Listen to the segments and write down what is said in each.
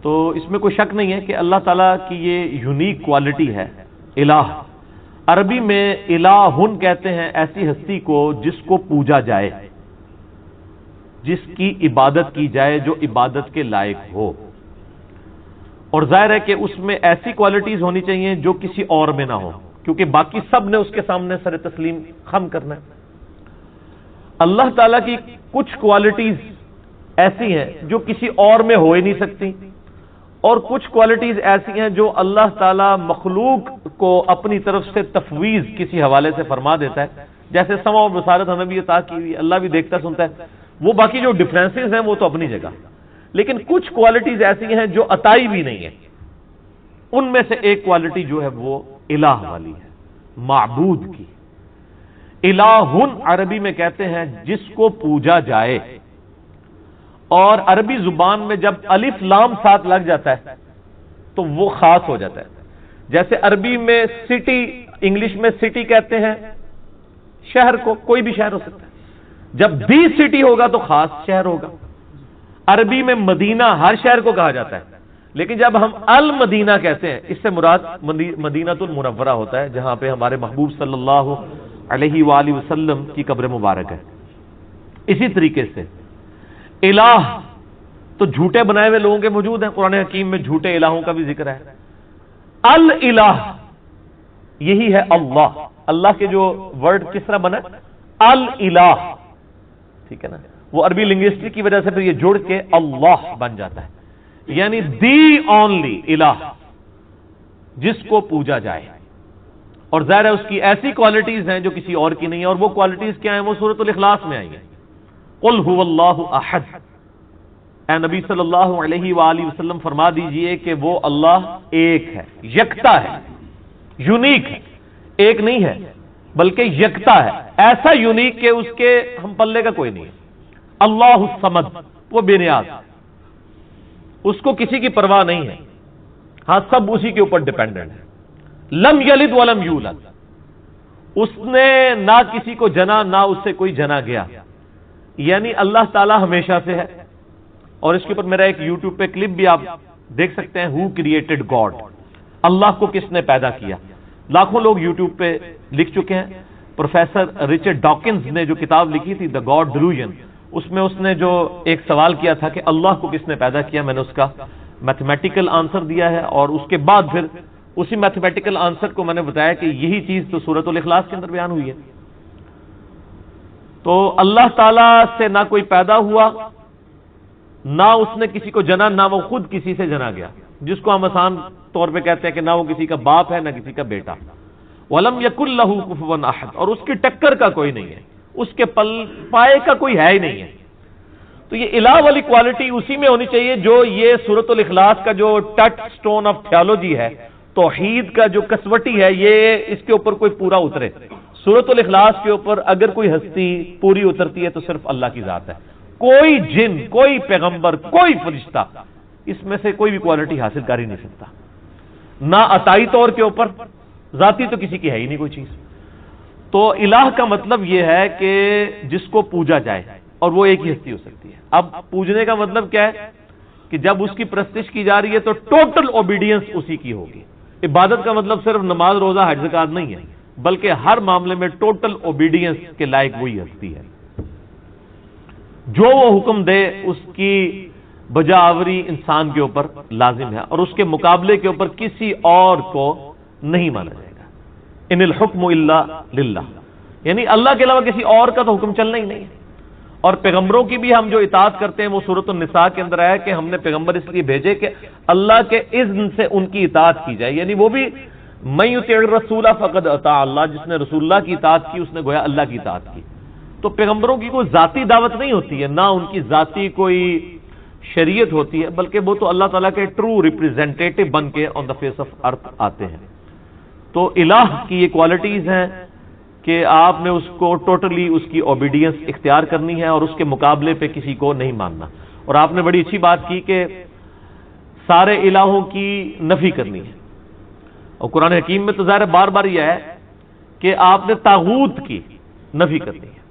تو اس میں کوئی شک نہیں ہے کہ اللہ تعالیٰ کی یہ یونیک کوالٹی ہے الہ۔ عربی میں الہن کہتے ہیں ایسی ہستی کو جس کو پوجا جائے، جس کی عبادت کی جائے، جو عبادت کے لائق ہو، اور ظاہر ہے کہ اس میں ایسی کوالٹیز ہونی چاہیے جو کسی اور میں نہ ہو، کیونکہ باقی سب نے اس کے سامنے سر تسلیم خم کرنا ہے۔ اللہ تعالیٰ کی کچھ کوالٹیز ایسی ہیں جو کسی اور میں ہو ہی نہیں سکتی، اور کچھ کوالٹیز ایسی ہیں جو اللہ تعالیٰ مخلوق کو اپنی طرف سے تفویض کسی حوالے سے فرما دیتا ہے، جیسے سمع و بصارت ہمیں بھی عطا کی ہوئی، اللہ بھی دیکھتا سنتا ہے، وہ باقی جو ڈفرینسز ہیں وہ تو اپنی جگہ، لیکن کچھ کوالٹیز ایسی ہیں جو عطائی بھی نہیں ہیں۔ ان میں سے ایک کوالٹی جو ہے وہ الہ والی ہے، معبود کی۔ الہن عربی میں کہتے ہیں جس کو پوجا جائے، اور عربی زبان میں جب الف لام ساتھ لگ جاتا ہے تو وہ خاص ہو جاتا ہے۔ جیسے عربی میں سٹی، انگلش میں سٹی کہتے ہیں شہر کو، کوئی بھی شہر ہو سکتا ہے، جب دی سٹی ہوگا تو خاص شہر ہوگا۔ عربی میں مدینہ ہر شہر کو کہا جاتا ہے، لیکن جب ہم المدینہ کہتے ہیں اس سے مراد مدینہ المنورہ ہوتا ہے، جہاں پہ ہمارے محبوب صلی اللہ علیہ وآلہ وسلم کی قبر مبارک ہے۔ اسی طریقے سے الہ تو جھوٹے بنائے ہوئے لوگوں کے موجود ہیں، قرآن حکیم میں جھوٹے الہوں کا بھی ذکر ہے۔ الہ یہی ہے اللہ، اللہ کے جو ورڈ کس طرح بنا الہ، ٹھیک ہے نا، وہ عربی لنگوسٹک کی وجہ سے پھر یہ جڑ کے اللہ بن جاتا ہے، یعنی دی اونلی الہ، جس کو پوجا جائے۔ اور ظاہر ہے اس کی ایسی کوالٹیز ہیں جو کسی اور کی نہیں ہے، اور وہ کوالٹیز کیا ہیں؟ وہ سورۃ الاخلاص میں آئی ہیں۔ قل هو اللہ احد، اے نبی صلی اللہ علیہ وآلہ وسلم فرما دیجئے کہ وہ اللہ ایک ہے، یکتا ہے، یونیک ہے، ایک نہیں ہے بلکہ یکتا ہے، ایسا یونیک کہ اس کے ہم پلے کا کوئی نہیں ہے۔ اللہ الصمد، وہ بے نیاز، اس کو کسی کی پرواہ نہیں ہے، ہاں سب اسی کے اوپر ڈیپینڈنٹ ہے۔ لم یلد ولم یولد، اس نے نہ کسی کو جنا نہ اس سے کوئی جنا گیا، یعنی اللہ تعالی ہمیشہ سے ہے۔ اور اس کے اوپر میرا ایک یوٹیوب پہ کلپ بھی آپ دیکھ سکتے ہیں، ہو کریٹڈ گاڈ، اللہ کو کس نے پیدا کیا۔ لاکھوں لوگ یوٹیوب پہ لکھ چکے ہیں۔ پروفیسر رچرڈ ڈاکنز نے جو کتاب لکھی تھی دا گاڈ ڈیلوژن، اس میں اس نے جو ایک سوال کیا تھا کہ اللہ کو کس نے پیدا کیا، میں نے اس کا میتھمیٹیکل آنسر دیا ہے، اور اس کے بعد پھر اسی میتھمیٹیکل آنسر کو میں نے بتایا کہ یہی چیز تو سورۃ الاخلاص کے اندر بیان ہوئی ہے۔ تو اللہ تعالی سے نہ کوئی پیدا ہوا، نہ اس نے کسی کو جنا، نہ وہ خود کسی سے جنا گیا، جس کو ہم آسان طور پہ کہتے ہیں کہ نہ وہ کسی کا باپ ہے نہ کسی کا بیٹا۔ وَلَمْ يَكُنْ لَهُ كُفُوًا أَحَدٌ، اور اس کی ٹکر کا کوئی نہیں ہے، اس کے پائے کا کوئی ہے ہی نہیں ہے۔ تو یہ الہ والی کوالٹی اسی میں ہونی چاہیے جو یہ سورۃ الاخلاص کا جو ٹچ سٹون آف تھیولوجی ہے، توحید کا جو کسوٹی ہے، یہ اس کے اوپر کوئی پورا اترے۔ سورۃ الاخلاص کے اوپر اگر کوئی ہستی پوری اترتی ہے تو صرف اللہ کی ذات ہے، کوئی جن، کوئی پیغمبر، کوئی فرشتہ اس میں سے کوئی بھی کوالٹی حاصل کر ہی نہیں سکتا، نہ عطائی طور کے اوپر، ذاتی تو کسی کی ہے ہی نہیں کوئی چیز۔ تو الہ کا مطلب یہ ہے کہ جس کو پوجا جائے، اور وہ ایک ہی ہستی ہو سکتی ہے۔ اب پوجنے کا مطلب کیا ہے کہ جب اس کی پرستش کی جا رہی ہے تو ٹوٹل اوبیڈینس اسی کی ہوگی۔ عبادت کا مطلب صرف نماز، روزہ، حج، زکات نہیں ہے، بلکہ ہر معاملے میں ٹوٹل اوبیڈینس کے لائق وہی ہستی ہے۔ جو وہ حکم دے اس کی بجاوری انسان کے اوپر لازم ہے، اور اس کے مقابلے کے اوپر کسی اور کو نہیں مانا جائے گا۔ ان الحکم الا للہ، یعنی اللہ کے علاوہ کسی اور کا تو حکم چلنا ہی نہیں ہے۔ اور پیغمبروں کی بھی ہم جو اطاعت کرتے ہیں وہ سورۃ النساء کے اندر آیا کہ ہم نے پیغمبر اس لیے بھیجے کہ اللہ کے اذن سے ان کی اطاعت کی جائے، یعنی وہ بھی من یطع الرسول فقد اطاع اللہ، جس نے رسول اللہ کی اطاعت کی اس نے گویا اللہ کی اطاعت کی۔ تو پیغمبروں کی کوئی ذاتی دعوت نہیں ہوتی ہے، نہ ان کی ذاتی کوئی شریعت ہوتی ہے، بلکہ وہ تو اللہ تعالیٰ کے ٹرو ریپریزنٹیٹو بن کے آن دا فیس آف ارتھ آتے ہیں۔ تو الہ کی یہ کوالٹیز ہیں کہ آپ نے اس کو ٹوٹلی اس کی اوبیڈینس اختیار کرنی ہے، اور اس کے مقابلے پہ کسی کو نہیں ماننا۔ اور آپ نے بڑی اچھی بات کی کہ سارے الہوں کی نفی کرنی ہے، اور قرآن حکیم میں تو ظاہر بار بار یہ ہے کہ آپ نے طاغوت کی نفی کرنی ہے۔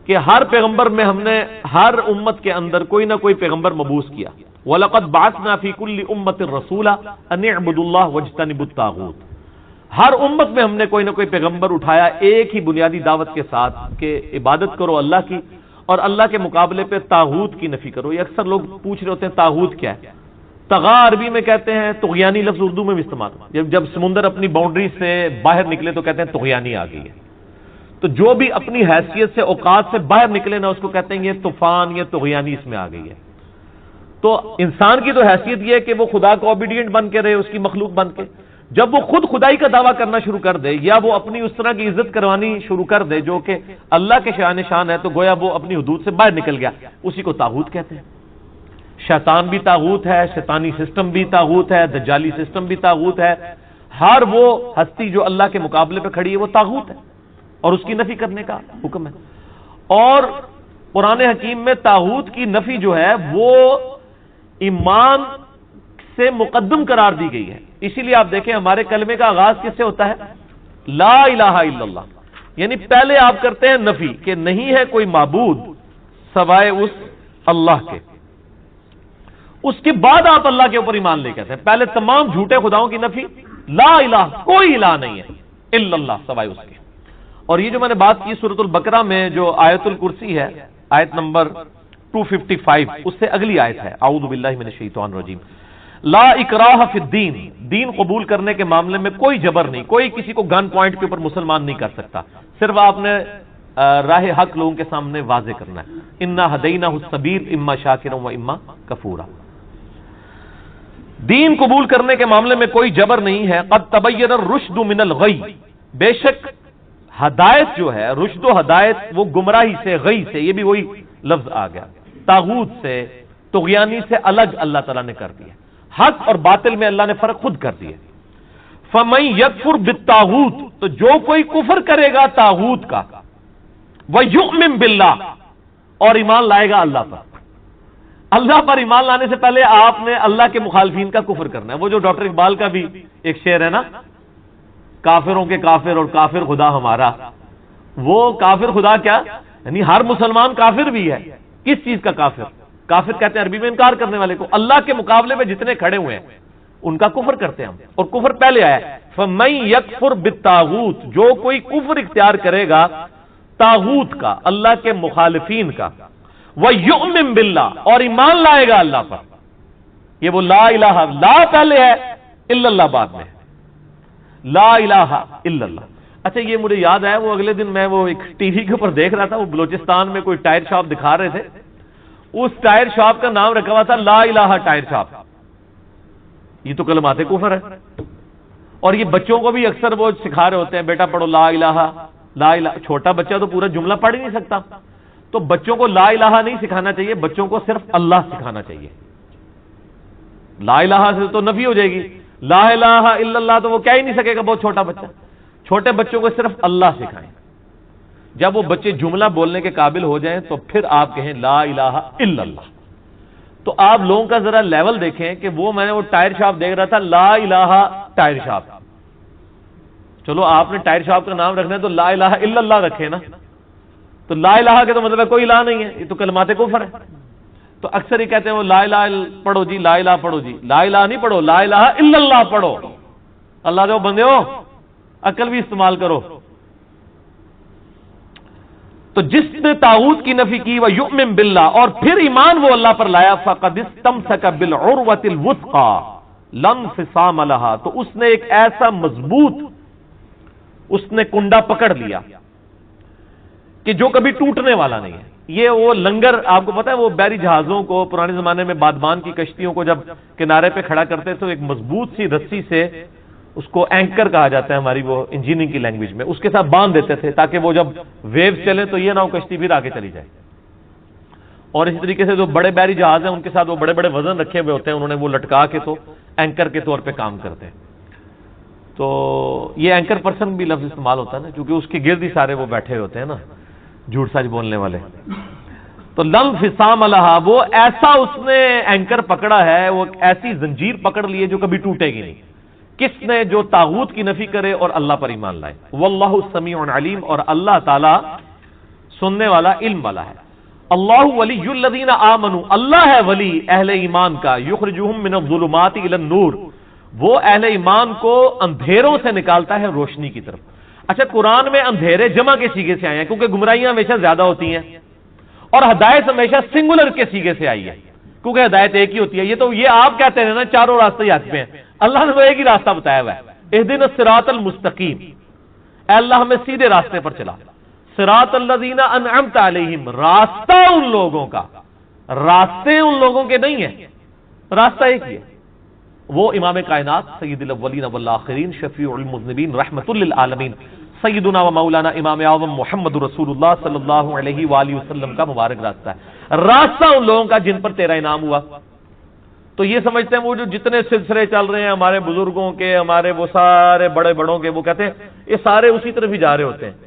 کہ ہر پیغمبر میں ہم نے ہر امت کے اندر کوئی نہ کوئی پیغمبر مبعوث کیا. وَلَقَدْ بَعَثْنَا فِي كُلِّ أُمَّةٍ رَسُولًا أَنِ اعْبُدُوا اللَّهَ وَاجْتَنِبُوا الطَّاغُوتَ. ہر امت میں ہم نے کوئی نہ کوئی پیغمبر اٹھایا ایک ہی بنیادی دعوت کے ساتھ کہ عبادت کرو اللہ کی اور اللہ کے مقابلے پہ طاغوت کی نفی کرو. یہ اکثر لوگ پوچھ رہے ہوتے ہیں طاغوت کیا ہے. طغا عربی میں کہتے ہیں، طغیانی لفظ اردو میں بھی استعمال. جب سمندر اپنی باؤنڈری سے باہر نکلے تو کہتے ہیں طغیانی آ گئی ہے. تو جو بھی اپنی حیثیت سے اوقات سے باہر نکلے نا اس کو کہتے ہیں یہ طوفان، یہ طغیانی اس میں آ گئی ہے. تو انسان کی تو حیثیت یہ ہے کہ وہ خدا کو اوبیڈینٹ بن کے رہے، اس کی مخلوق بن کے. جب وہ خود خدائی کا دعویٰ کرنا شروع کر دے یا وہ اپنی اس طرح کی عزت کروانی شروع کر دے جو کہ اللہ کے شان شان ہے، تو گویا وہ اپنی حدود سے باہر نکل گیا. اسی کو طاغوت کہتے ہیں. شیطان بھی طاغوت ہے، شیطانی سسٹم بھی طاغوت ہے، دجالی سسٹم بھی طاغوت ہے. ہر وہ ہستی جو اللہ کے مقابلے پہ کھڑی ہے وہ طاغوت ہے اور اس کی نفی کرنے کا حکم ہے. اور قرآن حکیم میں طاغوت کی نفی جو ہے وہ ایمان سے مقدم قرار دی گئی ہے. اسی لیے آپ دیکھیں ہمارے کلمے کا آغاز کس سے ہوتا ہے؟ لا الہ الا اللہ. یعنی پہلے آپ کرتے ہیں نفی کہ نہیں ہے کوئی معبود سوائے اس اللہ کے. اس کے بعد آپ اللہ کے اوپر ایمان لے کہتے ہیں. پہلے تمام جھوٹے خداؤں کی نفی، لا الہ کوئی الہ نہیں ہے الا اللہ سوائے اس کے. اور یہ جو میں نے بات کی سورۃ البقرہ میں جو آیت الکرسی ہے، آیت نمبر 255، اس سے اگلی آیت ہے اعوذ باللہ من الشیطان الرجیم. لا اکراہ فی الدین، دین قبول کرنے کے معاملے میں کوئی جبر نہیں، کوئی کسی کو گن پوائنٹ کے اوپر مسلمان نہیں کر سکتا. صرف آپ نے راہ حق لوگوں کے سامنے واضح کرنا ہے. انا ہدیناہ السبیل اما شاکرا و اما کفورا. دین قبول کرنے کے معاملے میں کوئی جبر نہیں ہے. قد تبین الرشد من الغی، بے شک ہدایت جو ہے، رشد و ہدایت وہ گمراہی سے، غی سے، یہ بھی وہی لفظ آ گیا، طاغوت سے، طغیانی سے الگ اللہ تعالیٰ نے کر دیا. حق اور باطل میں اللہ نے فرق خود کر دیا. فَمَن يَكْفُرْ بِالطَّاغُوتِ، تو جو کوئی کفر کرے گا طاغوت کا، وَيُؤْمِن بِاللَّهِ، اور ایمان لائے گا اللہ پر. اللہ پر ایمان لانے سے پہلے آپ نے اللہ کے مخالفین کا کفر کرنا ہے. وہ جو ڈاکٹر اقبال کا بھی ایک شعر ہے نا، کافروں کے کافر اور کافر خدا ہمارا. وہ کافر خدا کیا؟ یعنی ہر مسلمان کافر بھی ہے. کس چیز کا کافر؟ کافر کہتے ہیں عربی میں انکار کرنے والے کو. اللہ کے مقابلے میں جتنے کھڑے ہوئے ہیں ان کا کفر کرتے ہیں ہم. اور کفر پہلے آیا ہے فَمَن يَكْفُرْ بِالطَّاغُوتِ، جو کوئی کفر اختیار کرے گا طاغوت کا، اللہ کے مخالفین کا، وَيُؤْمِن بِاللَّهِ، اور ایمان لائے گا اللہ پر. یہ وہ لا الہ، لا پہلے ہے، الا اللہ بعد میں. لا الہ الا اللہ. اچھا یہ مجھے یاد آیا، وہ اگلے دن میں وہ ایک ٹی وی کے اوپر دیکھ رہا تھا، وہ بلوچستان میں کوئی ٹائر شاپ دکھا رہے تھے. اس ٹائر شاپ کا نام رکھا ہوا تھا لا الہ ٹائر شاپ. یہ تو کلمات کفر ہے. اور یہ بچوں کو بھی اکثر وہ سکھا رہے ہوتے ہیں، بیٹا پڑھو لا الہ لا الہ. چھوٹا بچہ تو پورا جملہ پڑھ ہی نہیں سکتا، تو بچوں کو لا الہ نہیں سکھانا چاہیے، بچوں کو صرف اللہ سکھانا چاہیے. لا الہ سے تو نفی ہو جائے گی، لا الہ الا اللہ تو وہ کہہ ہی نہیں سکے گا بہت چھوٹا بچہ. چھوٹے بچوں کو صرف اللہ سکھائیں. جب وہ بچے جملہ بولنے کے قابل ہو جائیں تو پھر آپ کہیں لا الہ الا اللہ. تو آپ لوگوں کا ذرا لیول دیکھیں کہ وہ میں نے وہ ٹائر شاپ دیکھ رہا تھا لا الہ ٹائر شاپ. چلو آپ نے ٹائر شاپ کا نام رکھنا ہے تو لا الہ الا اللہ رکھے نا. تو لا الہ کے تو مطلب کوئی الہ نہیں ہے، یہ تو کلمات کفر ہے. تو اکثر ہی کہتے ہیں وہ لا الہ پڑھو جی، لا الہ پڑھو جی. لا الہ نہیں پڑھو، لا الہ الا اللہ پڑھو. اللہ دے بندے ہو، عقل بھی استعمال کرو. تو جس نے طاغوت کی نفی کی وہ یؤمن باللہ، اور پھر ایمان وہ اللہ پر لایا، فقد استمسک بالعروۃ الوثقی لا انفصام لها، تو اس نے ایک ایسا مضبوط اس نے کنڈا پکڑ لیا کہ جو کبھی ٹوٹنے والا نہیں ہے. یہ وہ لنگر آپ کو پتا ہے، وہ بحری جہازوں کو پرانے زمانے میں بادبان کی کشتیوں کو جب کنارے پہ کھڑا کرتے تو ایک مضبوط سی رسی سے، اس کو اینکر کہا جاتا ہے ہماری وہ انجینئرنگ کی لینگویج میں، اس کے ساتھ باندھ دیتے تھے تاکہ وہ جب ویو چلے تو یہ نہ ہو کشتی پھر آگے چلی جائے. اور اسی طریقے سے جو بڑے بحری جہاز ہیں ان کے ساتھ وہ بڑے بڑے وزن رکھے ہوئے ہوتے ہیں، انہوں نے وہ لٹکا کے تو اینکر کے طور پہ کام کرتے ہیں. تو یہ اینکر پرسن بھی لفظ استعمال ہوتا ہے نا، کیونکہ اس کے گرد ہی سارے وہ بیٹھے ہوتے ہیں نا جھوٹ سچ بولنے والے. تو لم فسام لہا، وہ ایسا اس نے اینکر پکڑا ہے، وہ ایسی زنجیر پکڑ لی ہے جو کبھی ٹوٹے گی نہیں. کس نے؟ جو طاغوت کی نفی کرے اور اللہ پر ایمان لائے. واللہ سمیع علیم، اور اللہ تعالی سننے والا، علم والا ہے۔ اللہ ولی الذین آمنوا، اللہ ہے ولی اہل ایمان کا، یخرجہم من الظلمات الی النور، وہ اہل ایمان کو اندھیروں سے نکالتا ہے روشنی کی طرف۔ اچھا، قرآن میں اندھیرے جمع کے سیغے سے آئے ہیں کیونکہ گمراہیاں ہمیشہ زیادہ ہوتی ہیں، اور ہدایت ہمیشہ سنگولر کے سیغے سے آئی ہے کیونکہ ہدایت ایک ہی ہوتی ہے۔ یہ آپ کہتے ہیں نا چاروں راستے ہی حق پہ ہیں، اللہ نے تو ایک ہی راستہ بتایا ہوا ہے، اہدنا الصراط المستقیم، اے اللہ ہمیں سیدھے راستے پر چلا۔ صراط الذین انعمت علیہم، راستہ ان لوگوں کا، راستے ان لوگوں کے نہیں ہیں، راستہ ایک ہی ہے، وہ امام کائنات سید الاولین والآخرین شفیع المذنبین رحمت للعالمین سیدنا و مولانا امام اعظم محمد رسول اللہ صلی اللہ علیہ وآلہ وسلم کا مبارک راستہ ہے، راستہ ان لوگوں کا جن پر تیرا انعام ہوا۔ تو یہ سمجھتے ہیں وہ جو جتنے سلسلے چل رہے ہیں ہمارے بزرگوں کے، ہمارے وہ سارے بڑے بڑوں کے، وہ کہتے ہیں یہ سارے اسی طرف ہی جا رہے ہوتے ہیں،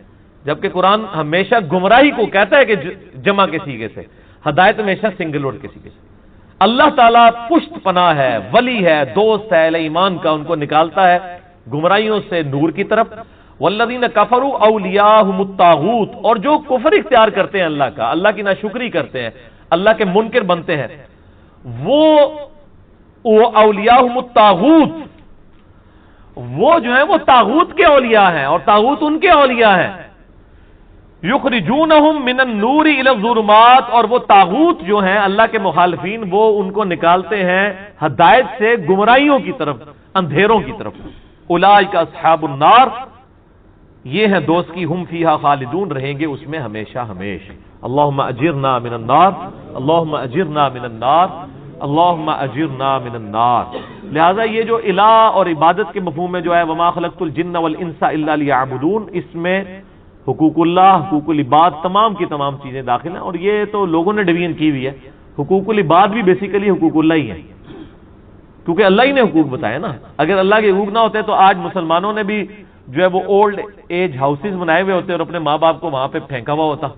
جبکہ قرآن ہمیشہ گمراہی کو کہتا ہے کہ جمع کے سیغے سے، ہدایت ہمیشہ سنگل ورڈ کے سیغے سے۔ اللہ تعالیٰ پشت پناہ ہے، ولی ہے، دوست ہے اہل ایمان کا، ان کو نکالتا ہے گمراہیوں سے نور کی طرف۔ والذین کفروا اولیاءہم الطاغوت، اور جو کفر اختیار کرتے ہیں اللہ کا، اللہ کی ناشکری کرتے ہیں، اللہ کے منکر بنتے ہیں، وہ اولیاءہم الطاغوت، وہ جو ہیں وہ طاغوت کے اولیاء ہیں، اور طاغوت ان کے اولیاء ہیں۔ یخرجونہم من النور الی الظلمات، اور وہ طاغوت جو ہیں اللہ کے مخالفین، وہ ان کو نکالتے ہیں ہدایت سے گمراہیوں کی طرف، اندھیروں کی طرف۔ اولئک اصحاب النار، یہ ہیں دوست کی، ہم فیہا خالدون، رہیں گے اس میں ہمیشہ ہمیشہ۔ اللہم اجرنا من النار، اللہم اجرنا من النار، اللہم اجرنا من النار۔ لہذا یہ جو الہ اور عبادت کے مفہوم میں جو ہے وما خلقت الجن والانس الا لیعبدون، اس میں حقوق اللہ، حقوق العباد، تمام کی تمام چیزیں داخل ہیں، اور یہ تو لوگوں نے ڈویژن کی ہوئی ہے۔ حقوق العباد بھی بیسیکلی حقوق اللہ ہی ہیں، کیونکہ اللہ ہی نے حقوق بتایا نا۔ اگر اللہ کے حقوق نہ ہوتے تو آج مسلمانوں نے بھی جو ہے وہ اولڈ ایج ہاؤسز بنائے ہوئے ہوتے اور اپنے ماں باپ کو وہاں پہ پھینکا ہوا ہوتا۔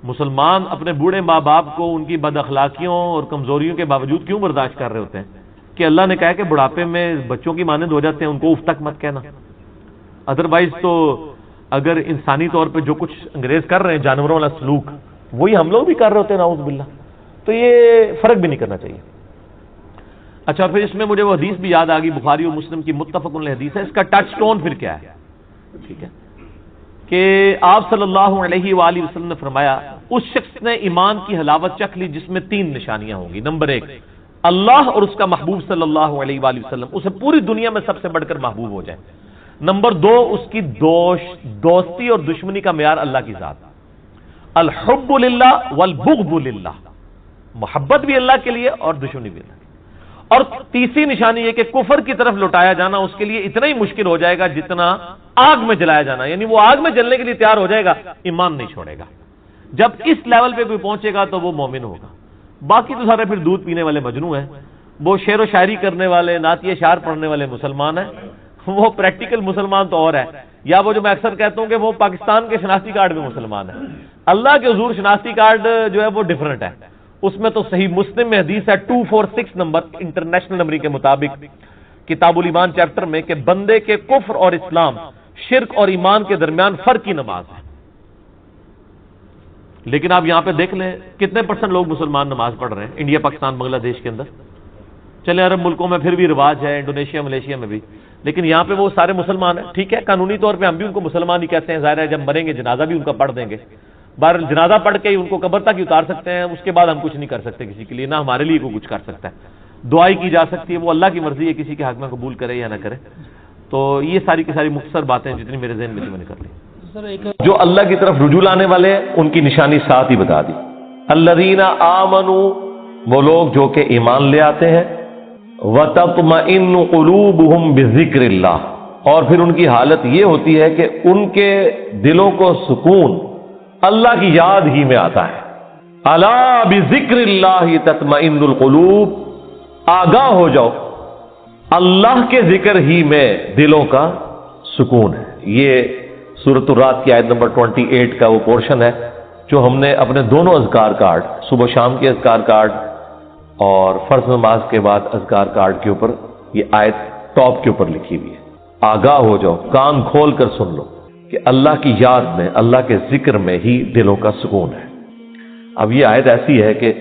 مسلمان اپنے بوڑھے ماں باپ کو ان کی بد اخلاقیوں اور کمزوریوں کے باوجود کیوں برداشت کر رہے ہوتے ہیں کہ اللہ نے کہا کہ بڑھاپے میں بچوں کی مانند ہو جاتے ہیں، ان کو اف تک مت کہنا۔ ادروائز تو اگر انسانی طور پہ جو کچھ انگریز کر رہے ہیں جانوروں والا سلوک، وہی ہم لوگ بھی کر رہے ہوتے ہیں نعوذ باللہ، تو یہ فرق بھی نہیں کرنا چاہیے۔ اچھا، پھر اس میں مجھے وہ حدیث بھی یاد آ گئی، بخاری اور مسلم کی متفق علیہ حدیث ہے۔ اس کا ٹچ سٹون پھر کیا ہے؟ ٹھیک ہے کہ آپ صلی اللہ علیہ وآلہ وسلم نے فرمایا اس شخص نے ایمان کی حلاوت چکھ لی جس میں 3 نشانیاں ہوں گی۔ نمبر 1، اللہ اور اس کا محبوب صلی اللہ علیہ وآلہ وسلم اسے پوری دنیا میں سب سے بڑھ کر محبوب ہو جائے۔ نمبر 2، اس کی دوستی اور دشمنی کا معیار اللہ کی ذات، الحب للہ والبغض للہ، محبت بھی اللہ کے لیے اور دشمنی بھی اللہ کے لیے۔ اور تیسری نشانی یہ کہ کفر کی طرف لوٹایا جانا اس کے لیے اتنا ہی مشکل ہو جائے گا جتنا آگ میں جلایا جانا، یعنی وہ آگ میں جلنے کے لیے تیار ہو جائے گا، ایمان نہیں چھوڑے گا۔ جب اس لیول پہ کوئی پہنچے گا تو وہ مومن ہوگا۔ باقی تو سارے پھر دودھ پینے والے مجنوں ہیں، وہ شعر و شاعری کرنے والے، نعت اشعار پڑھنے والے مسلمان ہیں، وہ پریکٹیکل مسلمان تو اور ہے، یا وہ جو میں اکثر کہتا ہوں کہ وہ پاکستان کے شناختی کارڈ میں مسلمان ہے، اللہ کے حضور شناختی کارڈ جو ہے وہ ڈیفرنٹ ہے۔ اس میں تو صحیح مسلم میں حدیث ہے 246 نمبر انٹرنیشنل نمبر کے مطابق کتاب الایمان چیپٹر میں کہ بندے کے کفر اور اسلام، شرک اور ایمان کے درمیان فرق کی نماز ہے۔ لیکن آپ یہاں پہ دیکھ لیں کتنے % لوگ مسلمان نماز پڑھ رہے ہیں انڈیا، پاکستان، بنگلہ دیش کے اندر، چلے عرب ملکوں میں پھر بھی رواج ہے، انڈونیشیا، ملیشیا میں بھی، لیکن یہاں پہ وہ سارے مسلمان ہیں۔ ٹھیک ہے، قانونی طور پہ ہم بھی ان کو مسلمان ہی کہتے ہیں، ظاہر ہے جب مریں گے جنازہ بھی ان کا پڑھ دیں گے، بہرحال جنازہ پڑھ کے ہی ان کو قبر تک ہی اتار سکتے ہیں، اس کے بعد ہم کچھ نہیں کر سکتے کسی کے لیے، نہ ہمارے لیے کوئی کچھ کر سکتا ہے، دعائی کی جا سکتی ہے، وہ اللہ کی مرضی ہے کسی کے حق میں قبول کرے یا نہ کرے۔ تو یہ ساری کی ساری مختصر باتیں جتنی میرے ذہن میں تھی میں نے کر لی۔ جو اللہ کی طرف رجوع لانے والے ہیں ان کی نشانی ساتھ ہی بتا دی، الذین آمنوا، وہ لوگ جو کہ ایمان لے آتے ہیں، وَتَطْمَئِنُّ قُلُوبُهُمْ بِذِكْرِ اللَّهِ، اور پھر ان کی حالت یہ ہوتی ہے کہ ان کے دلوں کو سکون اللہ کی یاد ہی میں آتا ہے۔ الا بذکر اللہ تطمئن القلوب، آگاہ ہو جاؤ، اللہ کے ذکر ہی میں دلوں کا سکون ہے۔ یہ سورۃ الرعد کی آیت نمبر 28 کا وہ پورشن ہے جو ہم نے اپنے دونوں اذکار کارڈ، صبح شام کے اذکار کارڈ اور فرض نماز کے بعد اذکار کارڈ کے اوپر یہ آیت ٹاپ کے اوپر لکھی ہوئی ہے۔ آگاہ ہو جاؤ، کان کھول کر سن لو کہ اللہ کی یاد میں، اللہ کے ذکر میں ہی دلوں کا سکون ہے۔ اب یہ آیت ایسی ہے کہ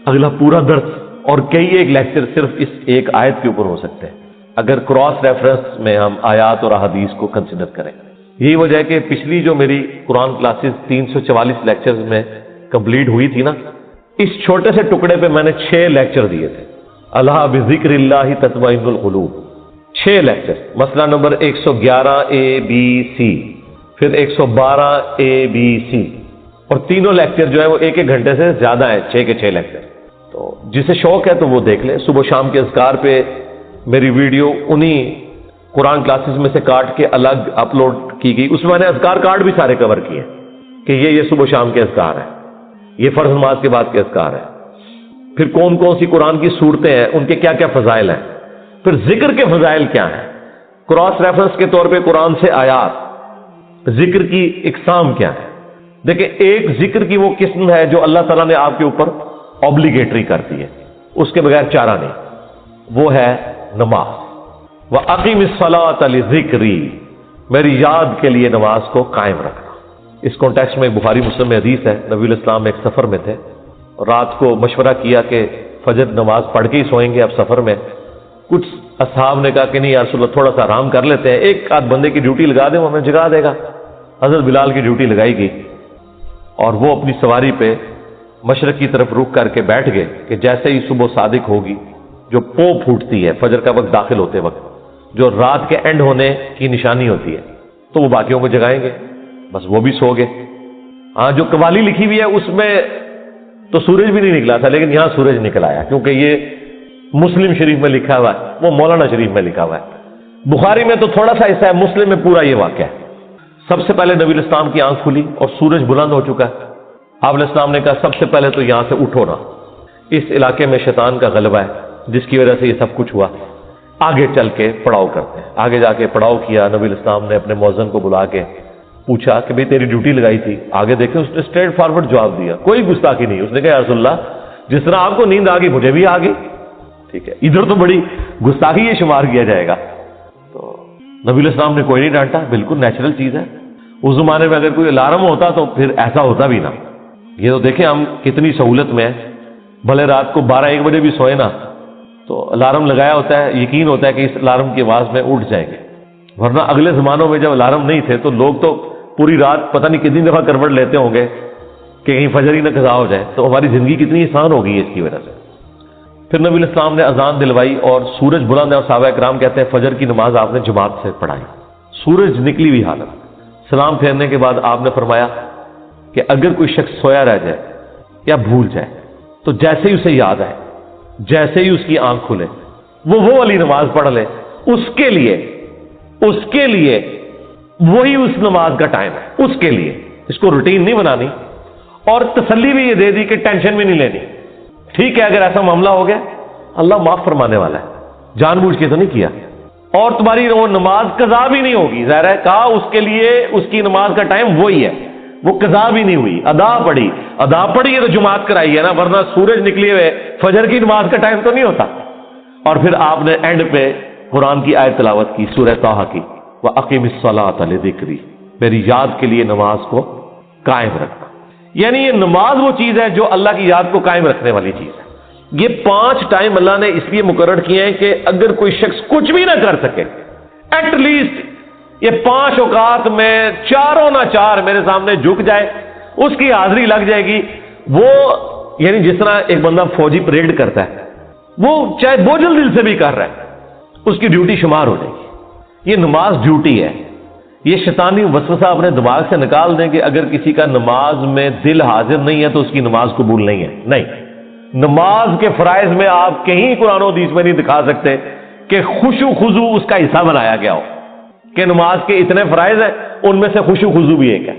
اگلا پورا درس اور کئی ایک لیکچر صرف اس ایک آیت کے اوپر ہو سکتے ہیں اگر کراس ریفرنس میں ہم آیات اور احادیث کو کنسیڈر کریں۔ یہی وجہ ہے کہ پچھلی جو میری قرآن کلاسز 344 لیکچرز میں کمپلیٹ ہوئی تھی نا، اس چھوٹے سے ٹکڑے پہ میں نے 6 لیکچر دیے تھے۔ اللہ بذکر اللہ تطمئن القلوب، 6 لیکچر، مسئلہ نمبر 111 ABC، پھر 112 ABC، اور تینوں لیکچر جو ہے وہ 1 گھنٹے سے زیادہ ہیں، 6 کے 6 لیکچر۔ تو جسے شوق ہے تو وہ دیکھ لے۔ صبح شام کے اذکار پہ میری ویڈیو انہی قرآن کلاسز میں سے کاٹ کے الگ اپلوڈ کی گئی، اس میں نے اذکار کارڈ بھی سارے کور کیے کہ یہ صبح شام کے اذکار ہیں، یہ فرض نماز کے بعد کے اذکار ہیں، پھر کون کون سی قرآن کی صورتیں ہیں، ان کے کیا کیا فضائل ہیں، پھر ذکر کے فضائل کیا ہیں، کراس ریفرنس کے طور پہ قرآن سے آیات، ذکر کی اقسام کیا ہے۔ دیکھیں، ایک ذکر کی وہ قسم ہے جو اللہ تعالیٰ نے آپ کے اوپر اوبلیگیٹری کر دی ہے، اس کے بغیر چارہ نہیں، وہ ہے نماز۔ وَأَقِمِ الصَّلَاةَ لِذِكْرِي، میری یاد کے لیے نماز کو قائم رکھنا۔ اس کانٹیکسٹ میں بخاری مسلم میں حدیث ہے، نبی علیہ السلام ایک سفر میں تھے اور رات کو مشورہ کیا کہ فجر نماز پڑھ کے ہی سوئیں گے اب سفر میں۔ کچھ اصحاب نے کہا کہ نہیں یا رسول اللہ، تھوڑا سا آرام کر لیتے ہیں، ایک آدھ بندے کی ڈیوٹی لگا دیں، وہ ہمیں جگا دے گا۔ حضرت بلال کی ڈیوٹی لگائی گئی اور وہ اپنی سواری پہ مشرق کی طرف رخ کر کے بیٹھ گئے کہ جیسے ہی صبح صادق ہوگی، جو پو پھوٹتی ہے فجر کا وقت داخل ہوتے وقت، جو رات کے اینڈ ہونے کی نشانی ہوتی ہے، تو وہ باقیوں کو جگائیں گے، بس وہ بھی سو گئے۔ ہاں، جو قوالی لکھی ہوئی ہے اس میں تو سورج بھی نہیں نکلا تھا، لیکن یہاں سورج نکل آیا، کیونکہ یہ مسلم شریف میں لکھا ہوا ہے، وہ مولانا شریف میں لکھا ہوا ہے۔ بخاری میں تو تھوڑا سا حصہ ہے، مسلم میں پورا یہ واقعہ ہے۔ سب سے پہلے نبی علیہ السلام کی آنکھ کھلی اور سورج بلند ہو چکا ہے۔ آپ علیہ السلام نے کہا سب سے پہلے تو یہاں سے اٹھو نا، اس علاقے میں شیطان کا غلبہ ہے جس کی وجہ سے یہ سب کچھ ہوا، آگے چل کے پڑاؤ کرتے ہیں۔ آگے جا کے پڑاؤ کیا، نبی علیہ السلام نے اپنے مؤذن کو بلا کے پوچھا کہ بھئی تیری ڈیوٹی لگائی تھی، آگے دیکھیں اس نے اسٹریٹ فارورڈ جواب دیا، کوئی گستاخی نہیں۔ اس نے کہا یا رسول اللہ، جس طرح آپ کو نیند آ گئی مجھے بھی آ گئی، ٹھیک ہے، ادھر تو بڑی گستاخی یہ شمار کیا جائے گا۔ تو نبی علیہ السلام نے کوئی نہیں ڈانٹا، بالکل نیچرل چیز ہے۔ اس زمانے میں اگر کوئی الارم ہوتا تو پھر ایسا ہوتا بھی نہ۔ یہ تو دیکھیں ہم کتنی سہولت میں ہیں، بھلے رات کو 12-1 بجے بھی سوئے نا تو الارم لگایا ہوتا ہے، یقین ہوتا ہے کہ اس الارم کی آواز میں اٹھ جائیں گے، ورنہ اگلے زمانوں میں جب الارم نہیں تھے تو لوگ تو پوری رات پتہ نہیں کتنی دفعہ کروٹ لیتے ہوں گے کہ کہیں فجر ہی نہ قضا ہو جائے۔ تو ہماری زندگی کتنی آسان ہو گئی ہے اس کی وجہ سے۔ پھر نبی علیہ السلام نے اذان دلوائی اور سورج بلند ہے، اور صحابہ کرام کہتے ہیں فجر کی نماز آپ نے جماعت سے پڑھائی، سورج نکلی ہوئی حالت۔ سلام پھیرنے کے بعد آپ نے فرمایا کہ اگر کوئی شخص سویا رہ جائے یا بھول جائے تو جیسے ہی اسے یاد آئے، جیسے ہی اس کی آنکھ کھلے، وہ والی نماز پڑھ لے، اس کے لیے وہی اس نماز کا ٹائم ہے، اس کے لیے۔ اس کو روٹین نہیں بنانی، اور تسلی بھی یہ دے دی کہ ٹینشن بھی نہیں لینی۔ ٹھیک ہے، اگر ایسا معاملہ ہو گیا اللہ معاف فرمانے والا ہے، جان بوجھ کے تو نہیں کیا، اور تمہاری وہ نماز قضا بھی نہیں ہوگی۔ ظاہر ہے کہا اس کے لیے اس کی نماز کا ٹائم وہی ہے، وہ قضا بھی نہیں ہوئی، ادا پڑھی ہے تو جماعت کرائی ہے نا، ورنہ سورج نکلے ہوئے فجر کی نماز کا ٹائم تو نہیں ہوتا۔ اور پھر آپ نے اینڈ پہ قرآن کی آیت تلاوت کی، سورہ طٰہٰ کی، وَأَقِمِ الصَّلَاةَ لِذِكْرِي، میری یاد کے لیے نماز کو قائم رکھنا۔ یعنی یہ نماز وہ چیز ہے جو اللہ کی یاد کو قائم رکھنے والی چیز ہے۔ یہ 5 ٹائم اللہ نے اس لیے مقرر کیے ہیں کہ اگر کوئی شخص کچھ بھی نہ کر سکے، ایٹ لیسٹ یہ 5 اوقات میں 4 نہ 4 میرے سامنے جھک جائے، اس کی حاضری لگ جائے گی۔ وہ یعنی جس طرح ایک بندہ فوجی پریڈ کرتا ہے، وہ چاہے بوجھل دل سے بھی کر رہا ہے، اس کی ڈیوٹی شمار ہو جائے گی۔ یہ نماز ڈیوٹی ہے۔ یہ شیطانی وسوسہ اپنے دماغ سے نکال دیں کہ اگر کسی کا نماز میں دل حاضر نہیں ہے تو اس کی نماز قبول نہیں ہے۔ نہیں، نماز کے فرائض میں آپ کہیں قرآن و حدیث میں نہیں دکھا سکتے کہ خشوع خضوع اس کا حصہ بنایا گیا ہو کہ نماز کے اتنے فرائض ہیں ان میں سے خشوع خضوع بھی ایک ہے۔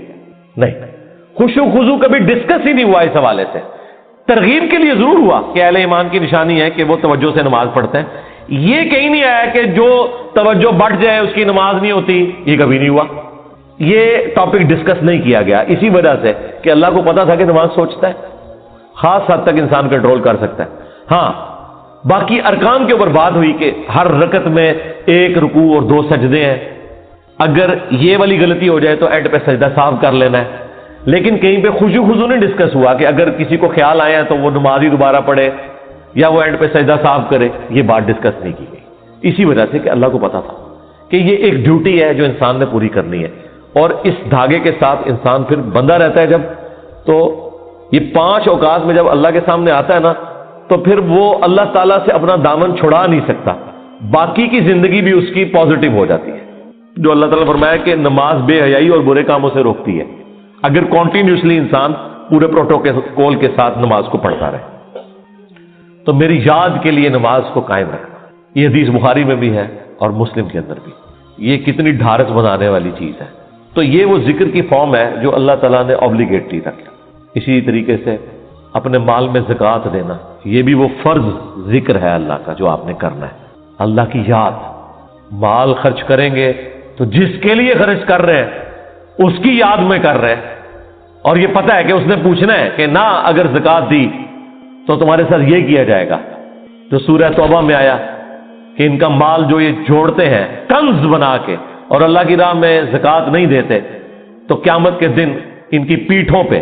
نہیں، خشوع خضوع کبھی ڈسکس ہی نہیں ہوا اس حوالے سے۔ ترغیب کے لیے ضرور ہوا کہ اہل ایمان کی نشانی ہے کہ وہ توجہ سے نماز پڑھتے ہیں، یہ کہیں نہیں آیا کہ جو توجہ بڑھ جائے اس کی نماز نہیں ہوتی، یہ کبھی نہیں ہوا۔ یہ ٹاپک ڈسکس نہیں کیا گیا اسی وجہ سے کہ اللہ کو پتا تھا کہ نماز سوچتا ہے، خاص حد تک انسان کنٹرول کر سکتا ہے۔ ہاں، باقی ارکان کے اوپر بات ہوئی کہ ہر رکعت میں 1 رکوع اور 2 سجدے ہیں۔ اگر یہ والی غلطی ہو جائے تو اینڈ پہ سجدہ صاف کر لینا ہے. لیکن کہیں پہ خشوع خضوع نہیں ڈسکس ہوا کہ اگر کسی کو خیال آیا تو وہ نماز ہی دوبارہ پڑھے یا وہ اینڈ پہ سجدہ صاف کرے. یہ بات ڈسکس نہیں کی گئی اسی وجہ سے کہ اللہ کو پتا تھا کہ یہ ایک ڈیوٹی ہے جو انسان نے پوری کرنی ہے. اور اس دھاگے کے ساتھ انسان پھر بندہ رہتا ہے جب، تو یہ 5 اوقات میں جب اللہ کے سامنے آتا ہے نا تو پھر وہ اللہ تعالیٰ سے اپنا دامن چھڑا نہیں سکتا. باقی کی زندگی بھی اس کی پازیٹو ہو جاتی ہے. جو اللہ تعالیٰ نے فرمایا کہ نماز بے حیائی اور برے کاموں سے روکتی ہے اگر کنٹینیوسلی انسان پورے پروٹوکول کے ساتھ نماز کو پڑھتا رہے. تو میری یاد کے لیے نماز کو قائم رکھنا، یہ حدیث بخاری میں بھی ہے اور مسلم کے اندر بھی. یہ کتنی ڈھارس بنانے والی چیز ہے. تو یہ وہ ذکر کی فارم ہے جو اللہ تعالیٰ نے اوبلیگیٹری رکھا. اسی طریقے سے اپنے مال میں زکوٰۃ دینا، یہ بھی وہ فرض ذکر ہے اللہ کا جو آپ نے کرنا ہے. اللہ کی یاد، مال خرچ کریں گے تو جس کے لیے خرچ کر رہے ہیں اس کی یاد میں کر رہے ہیں، اور یہ پتہ ہے کہ اس نے پوچھنا ہے کہ نہ اگر زکوٰۃ دی تو تمہارے ساتھ یہ کیا جائے گا. جو سورہ توبہ میں آیا کہ ان کا مال جو یہ جوڑتے ہیں کنز بنا کے اور اللہ کی راہ میں زکوٰۃ نہیں دیتے تو قیامت کے دن ان کی پیٹھوں پہ،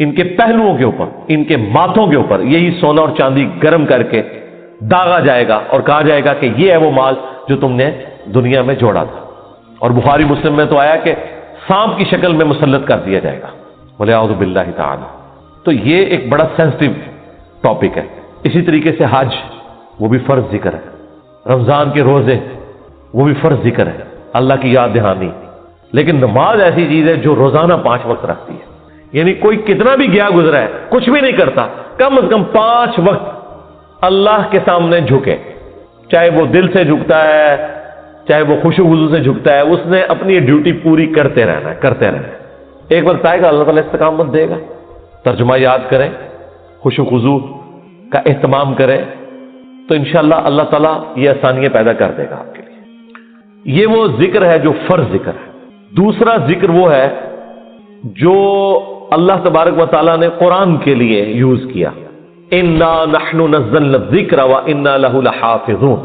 ان کے پہلوؤں کے اوپر، ان کے ماتھوں کے اوپر یہی سونا اور چاندی گرم کر کے داغا جائے گا اور کہا جائے گا کہ یہ ہے وہ مال جو تم نے دنیا میں جوڑا تھا. اور بخاری مسلم میں تو آیا کہ سانپ کی شکل میں مسلط کر دیا جائے گا. وَلِعَوْذُ بِاللَّهِ تعالی. تو یہ ایک بڑا سینسٹیو ٹاپک ہے. اسی طریقے سے حج، وہ بھی فرض ذکر ہے. رمضان کے روزے، وہ بھی فرض ذکر ہے، اللہ کی یاد دہانی. لیکن نماز ایسی چیز ہے جو روزانہ 5 وقت رکھتی ہے. یعنی کوئی کتنا بھی گیا گزرا ہے کچھ بھی نہیں کرتا، کم از کم 5 وقت اللہ کے سامنے جھکے. چاہے وہ دل سے جھکتا ہے، چاہے وہ خشوع و خضوع سے جھکتا ہے، اس نے اپنی ڈیوٹی پوری کرتے رہنا ہے، کرتے رہنا ہے. ایک وقت آئے گا اللہ تعالیٰ استقامت دے گا. ترجمہ یاد کریں، خشوع و خضوع کا اہتمام کریں تو انشاءاللہ اللہ تعالیٰ یہ آسانیاں پیدا کر دے گا آپ کے لیے. یہ وہ ذکر ہے جو فرض ذکر ہے. دوسرا ذکر وہ ہے جو اللہ تبارک و تعالیٰ نے قرآن کے لیے یوز کیا. انا نحن نزلنا الذکر وانا له لحافظون.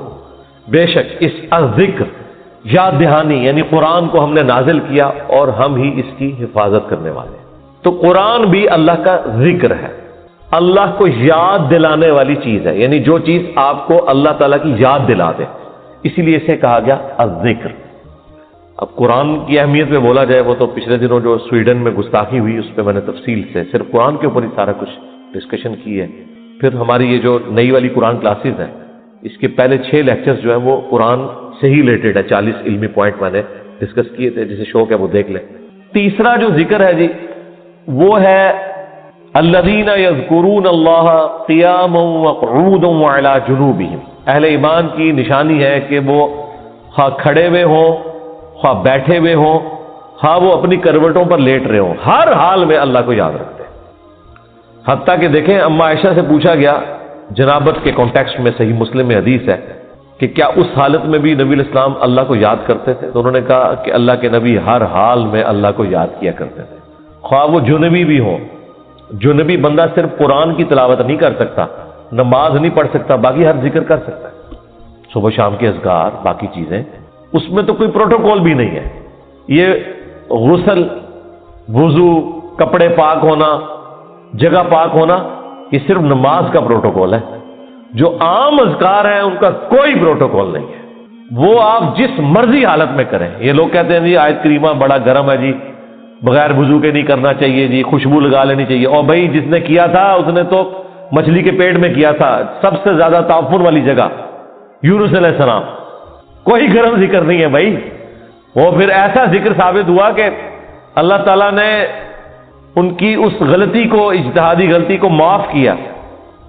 بے شک اس ذکر، یاد دہانی یعنی قرآن کو ہم نے نازل کیا اور ہم ہی اس کی حفاظت کرنے والے. تو قرآن بھی اللہ کا ذکر ہے، اللہ کو یاد دلانے والی چیز ہے. یعنی جو چیز آپ کو اللہ تعالیٰ کی یاد دلا دے، اسی لیے اسے کہا گیا الذکر. اب قرآن کی اہمیت میں بولا جائے، وہ تو پچھلے دنوں جو سویڈن میں گستاخی ہوئی اس پہ میں نے تفصیل سے صرف قرآن کے اوپر ہی سارا کچھ ڈسکشن کی ہے. پھر ہماری یہ جو نئی والی قرآن کلاسز ہیں، اس کے پہلے 6 لیکچرز جو ہیں وہ قرآن سے ہی ریلیٹڈ ہے. 40 علمی پوائنٹ میں نے ڈسکس کیے تھے، جسے شوق ہے وہ دیکھ لیں. تیسرا جو ذکر ہے جی وہ ہے الذین یذکرون اللہ قیاما وقعودا وعلی جنوبہم. اہل ایمان کی نشانی ہے کہ وہ خواہ کھڑے ہوئے ہوں، خواہ بیٹھے ہوئے ہوں، خواہ وہ اپنی کروٹوں پر لیٹ رہے ہوں، ہر حال میں اللہ کو یاد رکھتے ہیں. حتیٰ کہ دیکھیں اما عائشہ سے پوچھا گیا جنابت کے کانٹیکسٹ میں، صحیح مسلم میں حدیث ہے کہ کیا اس حالت میں بھی نبی الاسلام اللہ کو یاد کرتے تھے؟ تو انہوں نے کہا کہ اللہ کے نبی ہر حال میں اللہ کو یاد کیا کرتے تھے، خواہ وہ جنبی بھی ہوں. جنبی بندہ صرف قرآن کی تلاوت نہیں کر سکتا، نماز نہیں پڑھ سکتا، باقی ہر ذکر کر سکتا ہے. صبح شام کے اذکار، باقی چیزیں، اس میں تو کوئی پروٹوکول بھی نہیں ہے. یہ غسل، وضو، کپڑے پاک ہونا، جگہ پاک ہونا، یہ صرف نماز کا پروٹوکول ہے. جو عام اذکار ہیں ان کا کوئی پروٹوکول نہیں ہے، وہ آپ جس مرضی حالت میں کریں. یہ لوگ کہتے ہیں جی آیت کریمہ بڑا گرم ہے جی، بغیر وضو کے نہیں کرنا چاہیے جی، خوشبو لگا لینی چاہیے. اور بھائی جس نے کیا تھا اس نے تو مچھلی کے پیٹ میں کیا تھا، سب سے زیادہ تعفن والی جگہ یونس علیہ السلام. کوئی گرم ذکر نہیں ہے بھائی. وہ پھر ایسا ذکر ثابت ہوا کہ اللہ تعالیٰ نے ان کی اس غلطی کو، اجتہادی غلطی کو معاف کیا.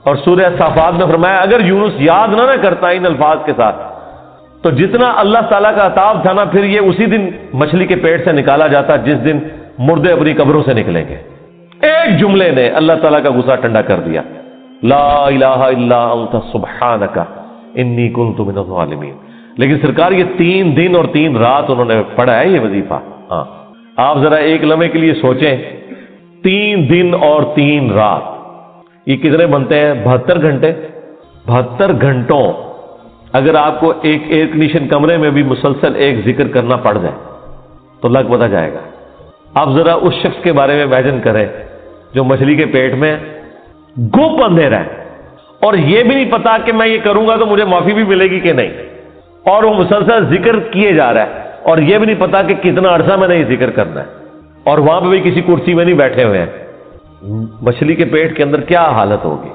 اور سورہ صافات میں فرمایا اگر یونس یاد نہ کرتا ان الفاظ کے ساتھ تو جتنا اللہ تعالیٰ کا عطاب تھا نا، پھر یہ اسی دن مچھلی کے پیٹ سے نکالا جاتا جس دن مردے اپنی قبروں سے نکلیں گے. ایک جملے نے اللہ تعالیٰ کا غصہ ٹھنڈا کر دیا، لا الہ الا انت سبحانک انی کنت من الظالمین. لیکن سرکار یہ 3 دن اور 3 رات انہوں نے پڑھا ہے یہ وظیفہ. ہاں آپ ذرا ایک لمحے کے لیے سوچیں، 3 دن اور 3 رات، یہ کتنے بنتے ہیں؟ 72 گھنٹے. 72 گھنٹوں اگر آپ کو ایک ایئر کنڈیشن کمرے میں بھی مسلسل ایک ذکر کرنا پڑ جائے تو لگ پتہ جائے گا. آپ ذرا اس شخص کے بارے میں امیجن کریں جو مچھلی کے پیٹ میں گپ اندھیرا ہے اور یہ بھی نہیں پتا کہ میں یہ کروں گا تو مجھے معافی بھی ملے گی کہ نہیں, اور وہ مسلسل ذکر کیے جا رہا ہے اور یہ بھی نہیں پتا کہ کتنا عرصہ میں نے یہ ذکر کرنا ہے, اور وہاں پہ بھی کسی کرسی میں نہیں بیٹھے ہوئے ہیں. مچھلی کے پیٹ کے اندر کیا حالت ہوگی,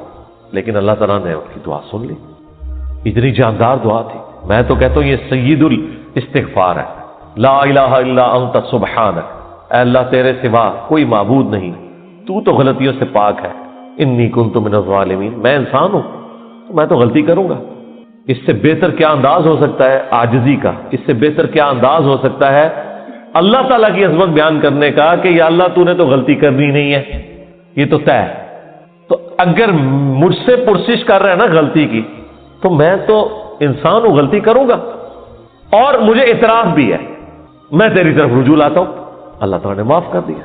لیکن اللہ تعالیٰ نے ان کی دعا سن لی. اتنی جاندار دعا تھی. میں تو کہتا ہوں یہ سید الاستغفار ہے. لا الہ الا انت سبحانک, اے اللہ تیرے سوا کوئی معبود نہیں, تو تو غلطیوں سے پاک ہے. انی کنت من الظالمین, میں انسان ہوں تو میں تو غلطی کروں گا. اس سے بہتر کیا انداز ہو سکتا ہے عاجزی کا, اس سے بہتر کیا انداز ہو سکتا ہے اللہ تعالیٰ کی عظمت بیان کرنے کا کہ یا اللہ تو نے تو غلطی کرنی نہیں ہے, یہ تو طے ہے. تو اگر مجھ سے پرسش کر رہا ہے نا غلطی کی, تو میں تو انسان ہوں, غلطی کروں گا, اور مجھے اعتراف بھی ہے, میں تیری طرف رجوع لاتا ہوں. اللہ تعالیٰ نے معاف کر دیا.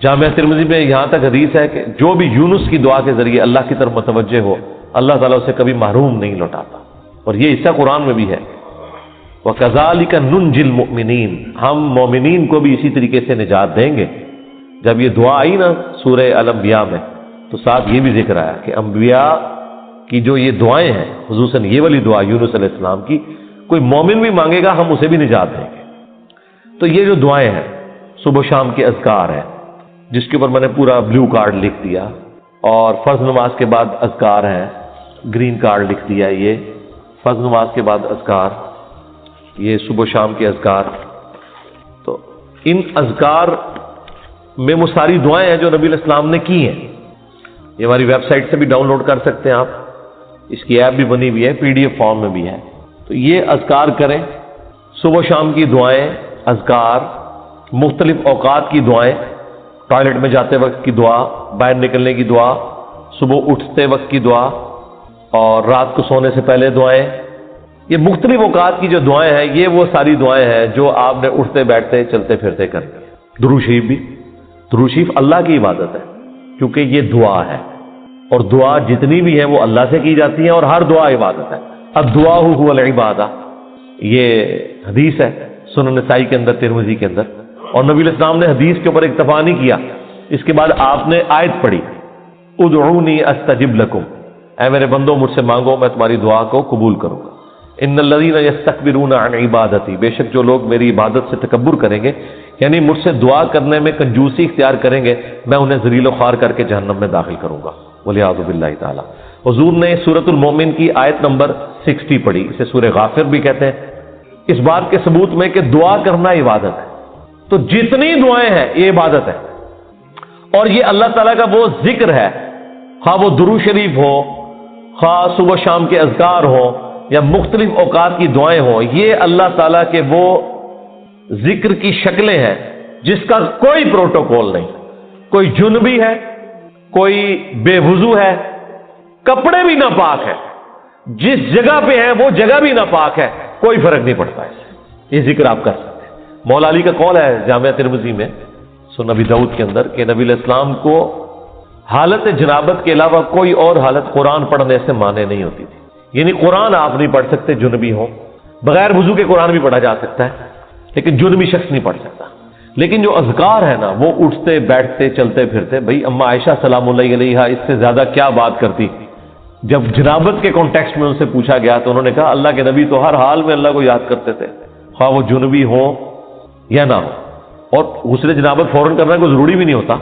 جامعہ ترمذی میں یہاں تک حدیث ہے کہ جو بھی یونس کی دعا کے ذریعے اللہ کی طرف متوجہ ہو, اللہ تعالیٰ اسے کبھی محروم نہیں لوٹاتا. اور یہ حصہ قرآن میں بھی ہے, وَكَذَلِكَ نُنْجِي الْمُؤْمِنِينَ, ہم مومنین کو بھی اسی طریقے سے نجات دیں گے. جب یہ دعا آئی نا سورہ الانبیاء میں, تو ساتھ یہ بھی ذکر آیا کہ انبیاء کی جو یہ دعائیں ہیں, خصوصاً یہ والی دعا یونس علیہ السلام کی, کوئی مومن بھی مانگے گا ہم اسے بھی نجات دیں گے. تو یہ جو دعائیں ہیں صبح و شام کے اذکار ہیں, جس کے اوپر میں نے پورا بلیو کارڈ لکھ دیا, اور فرض نماز کے بعد اذکار ہیں, گرین کارڈ لکھ دیا. یہ فرض نماز کے بعد اذکار, یہ صبح و شام کے اذکار. تو ان اذکار میں وہ ساری دعائیں ہیں جو نبی علیہ السلام نے کی ہیں. یہ ہماری ویب سائٹ سے بھی ڈاؤن لوڈ کر سکتے ہیں آپ, اس کی ایپ بھی بنی ہوئی ہے, PDF فارم میں بھی ہے. تو یہ اذکار کریں, صبح و شام کی دعائیں, اذکار, مختلف اوقات کی دعائیں, ٹوائلٹ میں جاتے وقت کی دعا, باہر نکلنے کی دعا, صبح اٹھتے وقت کی دعا, اور رات کو سونے سے پہلے دعائیں. یہ مختلف اوقات کی جو دعائیں ہیں, یہ وہ ساری دعائیں ہیں جو آپ نے اٹھتے بیٹھتے چلتے پھرتے کرنی ہے. درود شریف بھی, درود شریف اللہ کی عبادت ہے کیونکہ یہ دعا ہے, اور دعا جتنی بھی ہیں وہ اللہ سے کی جاتی ہیں, اور ہر دعا عبادت ہے. الدعاء هو العبادہ, یہ حدیث ہے سنن نسائی کے اندر, ترمذی کے اندر. اور نبی علیہ السلام نے حدیث کے اوپر اکتفا نہیں کیا, اس کے بعد آپ نے آیت پڑھی, ادعونی استجب لکم, اے میرے بندو مجھ سے مانگو میں تمہاری دعا کو قبول کروں گا. ان الذین یستکبرون عن عبادتی, بے شک جو لوگ میری عبادت سے تکبر کریں گے, یعنی مجھ سے دعا کرنے میں کنجوسی اختیار کریں گے, میں انہیں ذلیل و خوار کر کے جہنم میں داخل کروں گا. والعیاذ باللہ تعالی. حضور نے سورۃ المومن کی آیت نمبر 60 پڑھی, اسے سورہ غافر بھی کہتے ہیں, اس بات کے ثبوت میں کہ دعا کرنا عبادت ہے. تو جتنی دعائیں ہیں یہ عبادت ہے, اور یہ اللہ تعالیٰ کا وہ ذکر ہے, خواہ وہ درود شریف ہو, خواہ صبح شام کے اذکار ہو, یا مختلف اوقات کی دعائیں ہوں, یہ اللہ تعالیٰ کے وہ ذکر کی شکلیں ہیں جس کا کوئی پروٹوکول نہیں. کوئی جنبی ہے, کوئی بے وضو ہے, کپڑے بھی ناپاک ہے, جس جگہ پہ ہے وہ جگہ بھی ناپاک ہے, کوئی فرق نہیں پڑتا اس سے, یہ ذکر آپ کر سکتے ہیں. مولا علی کا قول ہے جامعہ ترمذی میں سنن نبی داؤد کے اندر کہ نبی علیہ السلام کو حالت جنابت کے علاوہ کوئی اور حالت قرآن پڑھنے سے مانے نہیں ہوتی تھی. یعنی قرآن آپ نہیں پڑھ سکتے جنبی ہو, بغیر وضو کے قرآن بھی پڑھا جا سکتا ہے, لیکن جنبی شخص نہیں پڑھ سکتا. لیکن جو اذکار ہے نا وہ اٹھتے بیٹھتے چلتے پھرتے, بھئی اما عائشہ سلام اللہ علیہا اس سے زیادہ کیا بات کرتی. جب جنابت کے کانٹیکسٹ میں ان سے پوچھا گیا تو انہوں نے کہا اللہ کے نبی تو ہر حال میں اللہ کو یاد کرتے تھے, خواہ وہ جنبی ہو یا نہ ہو. اور غسل جنابت فوراً کرنا کوئی ضروری بھی نہیں ہوتا,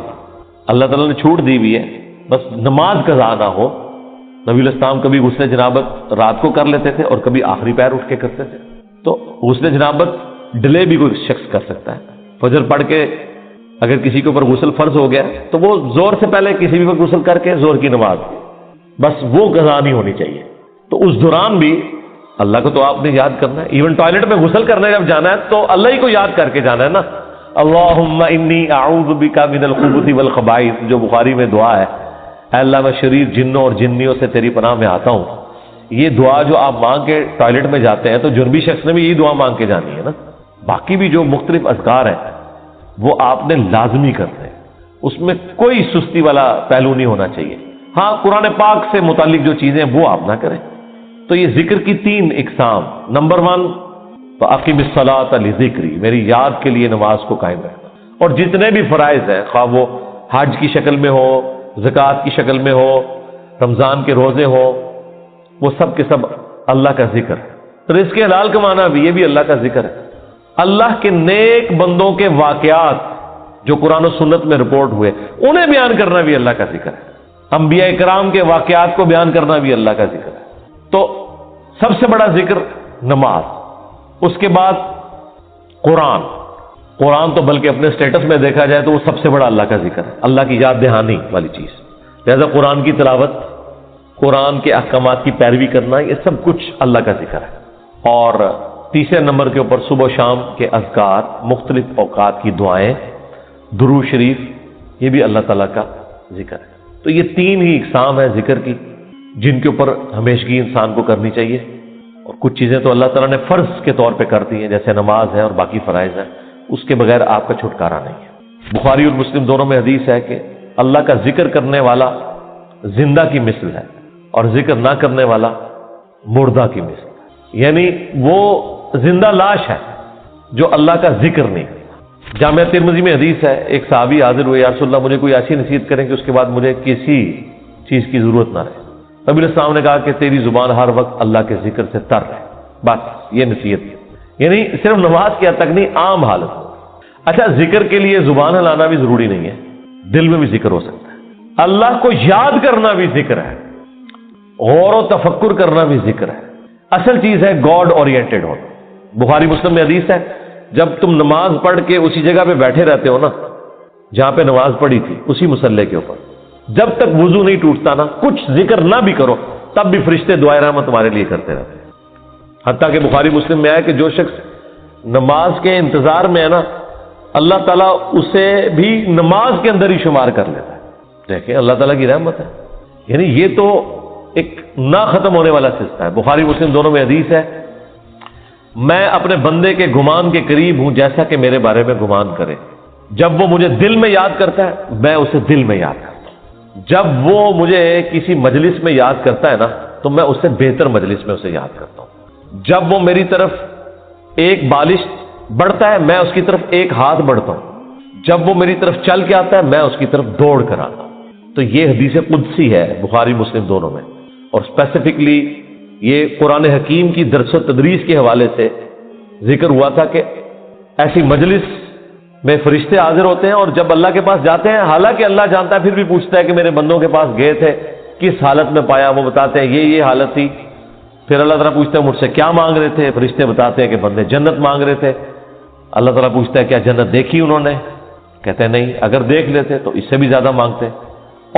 اللہ تعالیٰ نے چھوٹ دی ہوئی ہے, بس نماز قضا نہ ہو. نبی علیہ السلام کبھی غسل جنابت رات کو کر لیتے تھے اور کبھی آخری پیر اٹھ کے کرتے تھے. تو غسل جنابت ڈیلے بھی کوئی شخص کر سکتا ہے. فجر پڑھ کے اگر کسی کے اوپر غسل فرض ہو گیا تو وہ زور سے پہلے کسی بھی وقت غسل کر کے زور کی نماز, بس وہ قضا نہیں ہونی چاہیے. تو اس دوران بھی اللہ کو تو آپ نے یاد کرنا ہے. ایون ٹوائلٹ میں غسل کرنے جب جانا ہے تو اللہ ہی کو یاد کر کے جانا ہے نا. اللہم انی اعوذ بک من الخبث والخبائث, جو بخاری میں دعا ہے, اے اللہ میں شریر جنوں اور جنیوں سے تیری پناہ میں آتا ہوں. یہ دعا جو آپ مانگ کے ٹوائلٹ میں جاتے ہیں تو جنبی شخص نے بھی یہی دعا مانگ کے جانی ہے نا. باقی بھی جو مختلف اذکار ہیں وہ آپ نے لازمی کرتے ہیں, اس میں کوئی سستی والا پہلو نہیں ہونا چاہیے. ہاں قرآن پاک سے متعلق جو چیزیں وہ آپ نہ کریں. تو یہ ذکر کی 3 اقسام, نمبر 1 فَأَقِمِ الصَّلَاةَ لِذِكْرِی، میری یاد کے لیے نماز کو قائم رکھنا۔ اور جتنے بھی فرائض ہیں، خواہ وہ حج کی شکل میں ہو، زکوٰۃ کی شکل میں ہو، رمضان کے روزے ہو، وہ سب کے سب اللہ کا ذکر ہے۔ رزق حلال کمانا بھی، یہ بھی اللہ کا ذکر ہے۔ اللہ کے نیک بندوں کے واقعات جو قرآن و سنت میں رپورٹ ہوئے، انہیں بیان کرنا بھی اللہ کا ذکر ہے۔ انبیاء کرام کے واقعات کو بیان کرنا بھی اللہ کا ذکر ہے۔ تو سب سے بڑا ذکر نماز، اس کے بعد قرآن تو بلکہ اپنے سٹیٹس میں دیکھا جائے تو وہ سب سے بڑا اللہ کا ذکر ہے، اللہ کی یاد دہانی والی چیز۔ لہذا قرآن کی تلاوت، قرآن کے احکامات کی پیروی کرنا، یہ سب کچھ اللہ کا ذکر ہے۔ اور تیسرے نمبر کے اوپر صبح و شام کے اذکار، مختلف اوقات کی دعائیں، درود شریف، یہ بھی اللہ تعالیٰ کا ذکر ہے۔ تو یہ تین ہی اقسام ہیں ذکر کی جن کے اوپر ہمیشگی انسان کو کرنی چاہیے، اور کچھ چیزیں تو اللہ تعالیٰ نے فرض کے طور پہ کر دی ہیں، جیسے نماز ہے اور باقی فرائض ہیں، اس کے بغیر آپ کا چھٹکارا نہیں ہے۔ بخاری اور مسلم دونوں میں حدیث ہے کہ اللہ کا ذکر کرنے والا زندہ کی مثل ہے اور ذکر نہ کرنے والا مردہ کی مثل ہے، یعنی وہ زندہ لاش ہے جو اللہ کا ذکر نہیں کرتا۔ جامعہ ترمذی میں حدیث ہے، ایک صحابی حاضر ہوئے، یا رسول اللہ مجھے کوئی ایسی نصیحت کریں کہ اس کے بعد مجھے کسی چیز کی ضرورت نہ رہے۔ نبی علیہ السلام نے کہا کہ تیری زبان ہر وقت اللہ کے ذکر سے تر رہے، بس یہ نصیحت ہے، یعنی صرف نماز کی حد تک نہیں، عام حالت میں۔ اچھا، ذکر کے لیے زبان ہلانا بھی ضروری نہیں ہے، دل میں بھی ذکر ہو سکتا ہے۔ اللہ کو یاد کرنا بھی ذکر ہے، غور و تفکر کرنا بھی ذکر ہے۔ اصل چیز ہے گاڈ اورینٹڈ ہونا۔ بخاری مسلم میں حدیث ہے، جب تم نماز پڑھ کے اسی جگہ پہ بیٹھے رہتے ہو نا جہاں پہ نماز پڑھی تھی، اسی مصلے کے اوپر، جب تک وضو نہیں ٹوٹتا نا، کچھ ذکر نہ بھی کرو، تب بھی فرشتے دعائے رحمت تمہارے لیے کرتے رہتے ہیں۔ حتیٰ کہ بخاری مسلم میں آیا کہ جو شخص نماز کے انتظار میں ہے نا، اللہ تعالیٰ اسے بھی نماز کے اندر ہی شمار کر لیتا ہے۔ دیکھیں اللہ تعالیٰ کی رحمت ہے، یعنی یہ تو ایک نہ ختم ہونے والا سلسلہ ہے۔ بخاری مسلم دونوں میں حدیث ہے، میں اپنے بندے کے گمان کے قریب ہوں جیسا کہ میرے بارے میں گمان کرے۔ جب وہ مجھے دل میں یاد کرتا ہے، میں اسے دل میں یاد کرتا ہوں۔ جب وہ مجھے کسی مجلس میں یاد کرتا ہے نا، تو میں اسے بہتر مجلس میں اسے یاد کرتا ہوں۔ جب وہ میری طرف ایک بالش بڑھتا ہے، میں اس کی طرف ایک ہاتھ بڑھتا ہوں۔ جب وہ میری طرف چل کے آتا ہے، میں اس کی طرف دوڑ کر آتا ہوں۔ تو یہ حدیث قدسی ہے بخاری مسلم دونوں میں، اور اسپیسیفکلی یہ قرآن حکیم کی درس و تدریس کے حوالے سے ذکر ہوا تھا کہ ایسی مجلس میں فرشتے حاضر ہوتے ہیں، اور جب اللہ کے پاس جاتے ہیں، حالانکہ اللہ جانتا ہے، پھر بھی پوچھتا ہے کہ میرے بندوں کے پاس گئے تھے، کس حالت میں پایا؟ وہ بتاتے ہیں یہ حالت تھی۔ پھر اللہ تعالیٰ پوچھتا ہے مجھ سے کیا مانگ رہے تھے؟ فرشتے بتاتے ہیں کہ بندے جنت مانگ رہے تھے۔ اللہ تعالیٰ پوچھتا ہے کیا جنت دیکھی انہوں نے؟ کہتے ہیں نہیں، اگر دیکھ لیتے تو اس سے بھی زیادہ مانگتے۔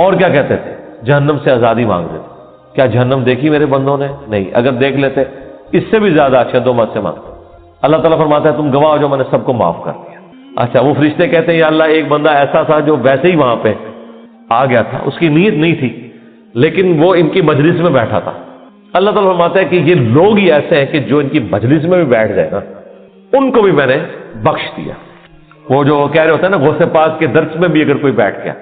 اور کیا کہتے تھے؟ جہنم سے آزادی مانگ رہے تھے۔ کیا جہنم دیکھی میرے بندوں نے؟ نہیں، اگر دیکھ لیتے اس سے بھی زیادہ اشد و مت سے مانگتے۔ اللہ تعالیٰ فرماتا ہے تم گواہ ہو جو میں نے سب کو معاف کر دیا۔ اچھا، وہ فرشتے کہتے ہیں یا اللہ ایک بندہ ایسا تھا جو ویسے ہی وہاں پہ آ گیا تھا، اس کی نیت نہیں تھی، لیکن وہ ان کی مجلس میں بیٹھا تھا۔ اللہ تعالیٰ فرماتا ہے کہ یہ لوگ ہی ایسے ہیں کہ جو ان کی مجلس میں بھی بیٹھ جائے نا، ان کو بھی میں نے بخش دیا۔ وہ جو کہہ رہے ہوتے ہیں نا غوث پاک کے درس میں بھی اگر کوئی بیٹھ گیا،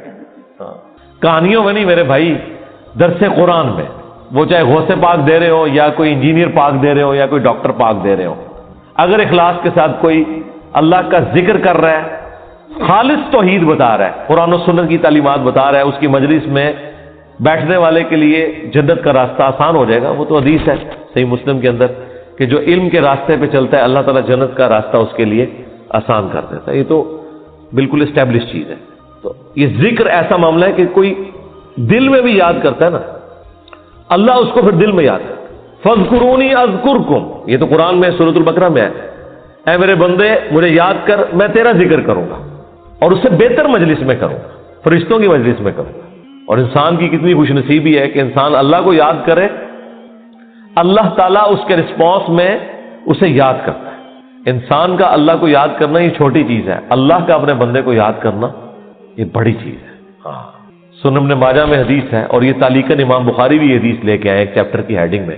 کہانیوں میں نہیں میرے بھائی، درس قرآن میں، وہ چاہے غوث پاک دے رہے ہو یا کوئی انجینئر پاک دے رہے ہو یا کوئی ڈاکٹر پاک دے رہے ہو، اگر اخلاص کے ساتھ کوئی اللہ کا ذکر کر رہا ہے، خالص توحید بتا رہا ہے، قرآن و سنت کی تعلیمات بتا رہا ہے، اس کی مجلس میں بیٹھنے والے کے لیے جنت کا راستہ آسان ہو جائے گا۔ وہ تو حدیث ہے صحیح مسلم کے اندر کہ جو علم کے راستے پہ چلتا ہے، اللہ تعالیٰ جنت کا راستہ اس کے لیے آسان کر دیتا ہے۔ یہ تو بالکل اسٹیبلش چیز ہے۔ تو یہ ذکر ایسا معاملہ ہے کہ کوئی دل میں بھی یاد کرتا ہے نا، اللہ اس کو پھر دل میں یاد کرتا ہے۔ فَاذْكُرُونِي أَذْكُرْكُمْ، یہ تو قرآن میں سورۃ البقرہ میں ہے، اے میرے بندے مجھے یاد کر، میں تیرا ذکر کروں گا اور اس سے بہتر مجلس میں کروں گا، فرشتوں کی مجلس میں کروں گا۔ اور انسان کی کتنی خوش نصیبی ہے کہ انسان اللہ کو یاد کرے، اللہ تعالیٰ اس کے رسپانس میں اسے یاد کرتا ہے۔ انسان کا اللہ کو یاد کرنا یہ چھوٹی چیز ہے، اللہ کا اپنے بندے کو یاد کرنا یہ بڑی چیز ہے۔ ہاں، سنن ابن ماجہ میں حدیث ہے، اور یہ تعلیقاً امام بخاری بھی یہ حدیث لے کے آئے ایک چیپٹر کی ہیڈنگ میں،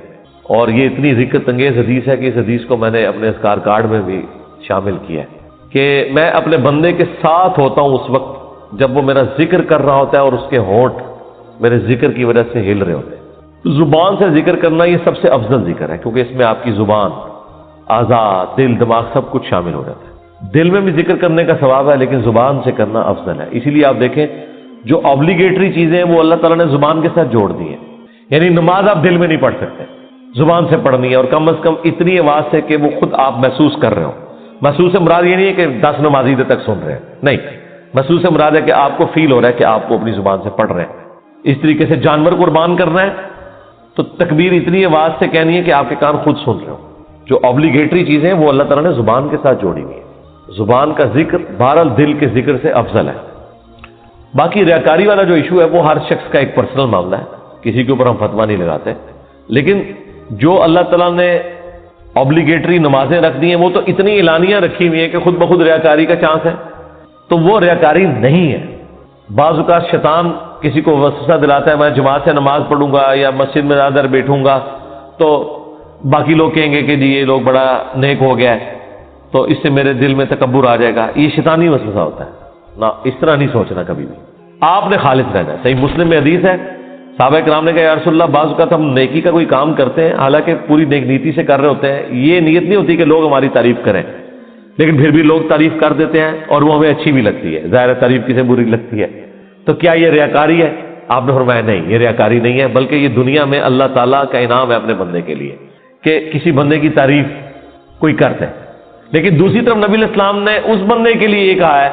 اور یہ اتنی ذکر انگیز حدیث ہے کہ اس حدیث کو میں نے اپنے اذکار کارڈ میں بھی شامل کیا ہے کہ میں اپنے بندے کے ساتھ ہوتا ہوں اس وقت جب وہ میرا ذکر کر رہا ہوتا ہے اور اس کے ہونٹ میرے ذکر کی وجہ سے ہل رہے ہوتے ہیں۔ زبان سے ذکر کرنا یہ سب سے افضل ذکر ہے، کیونکہ اس میں آپ کی زبان آزاد دل دماغ سب کچھ شامل ہو جاتا ہے. دل میں بھی ذکر کرنے کا ثواب ہے لیکن زبان سے کرنا افضل ہے. اسی لیے آپ دیکھیں جو آبلیگیٹری چیزیں ہیں وہ اللہ تعالیٰ نے زبان کے ساتھ جوڑ دی ہیں. یعنی نماز آپ دل میں نہیں پڑھ سکتے, زبان سے پڑھنی ہے, اور کم از کم اتنی آواز سے کہ وہ خود آپ محسوس کر رہے ہو. محسوس سے مراد یہ نہیں ہے کہ 10 نمازی دیر تک سن رہے ہیں, نہیں, محسوس سے مراد ہے کہ آپ کو فیل ہو رہا ہے کہ آپ کو اپنی زبان سے پڑھ رہے ہیں. اس طریقے سے جانور قربان کرنا ہے تو تکبیر اتنی آواز سے کہنی ہے کہ آپ کے کان خود سن رہے ہو. جو آبلیگیٹری چیزیں ہیں وہ اللہ تعالیٰ نے زبان کے ساتھ جوڑی ہوئی ہے. زبان کا ذکر بہرحال دل کے ذکر سے افضل ہے. باقی ریاکاری والا جو ایشو ہے وہ ہر شخص کا ایک پرسنل معاملہ ہے, کسی کے اوپر ہم فتویٰ نہیں لگاتے. لیکن جو اللہ تعالیٰ نے آبلیگیٹری نمازیں رکھ دی ہیں وہ تو اتنی اعلانیاں رکھی ہوئی ہیں کہ خود بخود ریاکاری کا چانس ہے, تو وہ ریاکاری نہیں ہے. بعض اوقات شیطان کسی کو وسوسہ دلاتا ہے میں جماعت سے نماز پڑھوں گا یا مسجد میں زیادہ بیٹھوں گا تو باقی لوگ کہیں گے کہ جی یہ لوگ بڑا نیک ہو گیا ہے تو اس سے میرے دل میں تکبر آ جائے گا. یہ شیطانی وسوسہ ہوتا ہے نا, اس طرح نہیں سوچنا کبھی بھی. آپ نے خالص رہنا ہے. صحیح مسلم میں حدیث ہے, صحابہ کرام نے کہا یا رسول اللہ بعض اوقات ہم نیکی کا کوئی کام کرتے ہیں حالانکہ پوری نیک نیتی سے کر رہے ہوتے ہیں, یہ نیت نہیں ہوتی کہ لوگ ہماری تعریف کریں, لیکن پھر بھی لوگ تعریف کر دیتے ہیں اور وہ ہمیں اچھی بھی لگتی ہے. ظاہر تعریف کسے بری لگتی ہے, تو کیا یہ ریاکاری ہے؟ آپ نے فرمایا نہیں, یہ ریاکاری نہیں ہے, بلکہ یہ دنیا میں اللہ تعالیٰ کا انعام ہے اپنے بندے کے لیے کہ کسی بندے کی تعریف کوئی کرتے. لیکن دوسری طرف نبی علیہ السلام نے اس بندے کے لیے یہ کہا ہے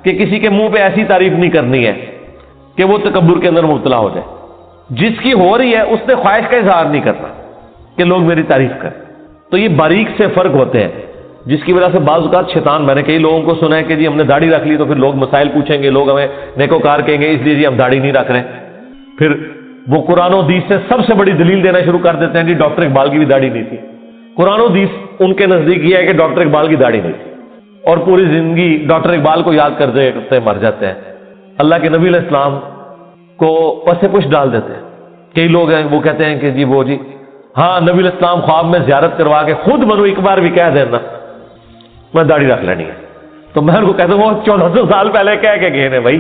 کہ کسی کے منہ پہ ایسی تعریف نہیں کرنی ہے کہ وہ تکبر کے اندر مبتلا ہو جائے. جس کی ہو رہی ہے اس نے خواہش کا اظہار نہیں کرنا کہ لوگ میری تعریف کریں. تو یہ باریک سے فرق ہوتے ہیں جس کی وجہ سے بعض اوقات شیطان, میں نے کئی لوگوں کو سنا ہے کہ جی ہم نے داڑھی رکھ لی تو پھر لوگ مسائل پوچھیں گے, لوگ ہمیں نیکوکار کہیں گے, اس لیے جی ہم داڑھی نہیں رکھ رہے. پھر وہ قرآن و حدیث سے سب سے بڑی دلیل دینا شروع کر دیتے ہیں جی ڈاکٹر اقبال کی بھی داڑھی نہیں تھی. قرآن و حدیث ان کے نزدیک یہ ہے کہ ڈاکٹر اقبال کی داڑھی نہیں تھی, اور پوری زندگی ڈاکٹر اقبال کو یاد کرتے مر جاتے ہیں. اللہ کے نبی علیہ السلام کو پسے پش ڈال دیتے ہیں. کئی لوگ ہیں وہ کہتے ہیں کہ جی وہ جی ہاں نبی علیہ السلام خواب میں زیارت کروا کے خود بنو ایک بار بھی کہہ دینا میں داڑھی رکھ لینی ہے, تو میں ان کو کہتا ہوں وہ 1400 سال پہلے کہہ کے گئے ہیں بھائی.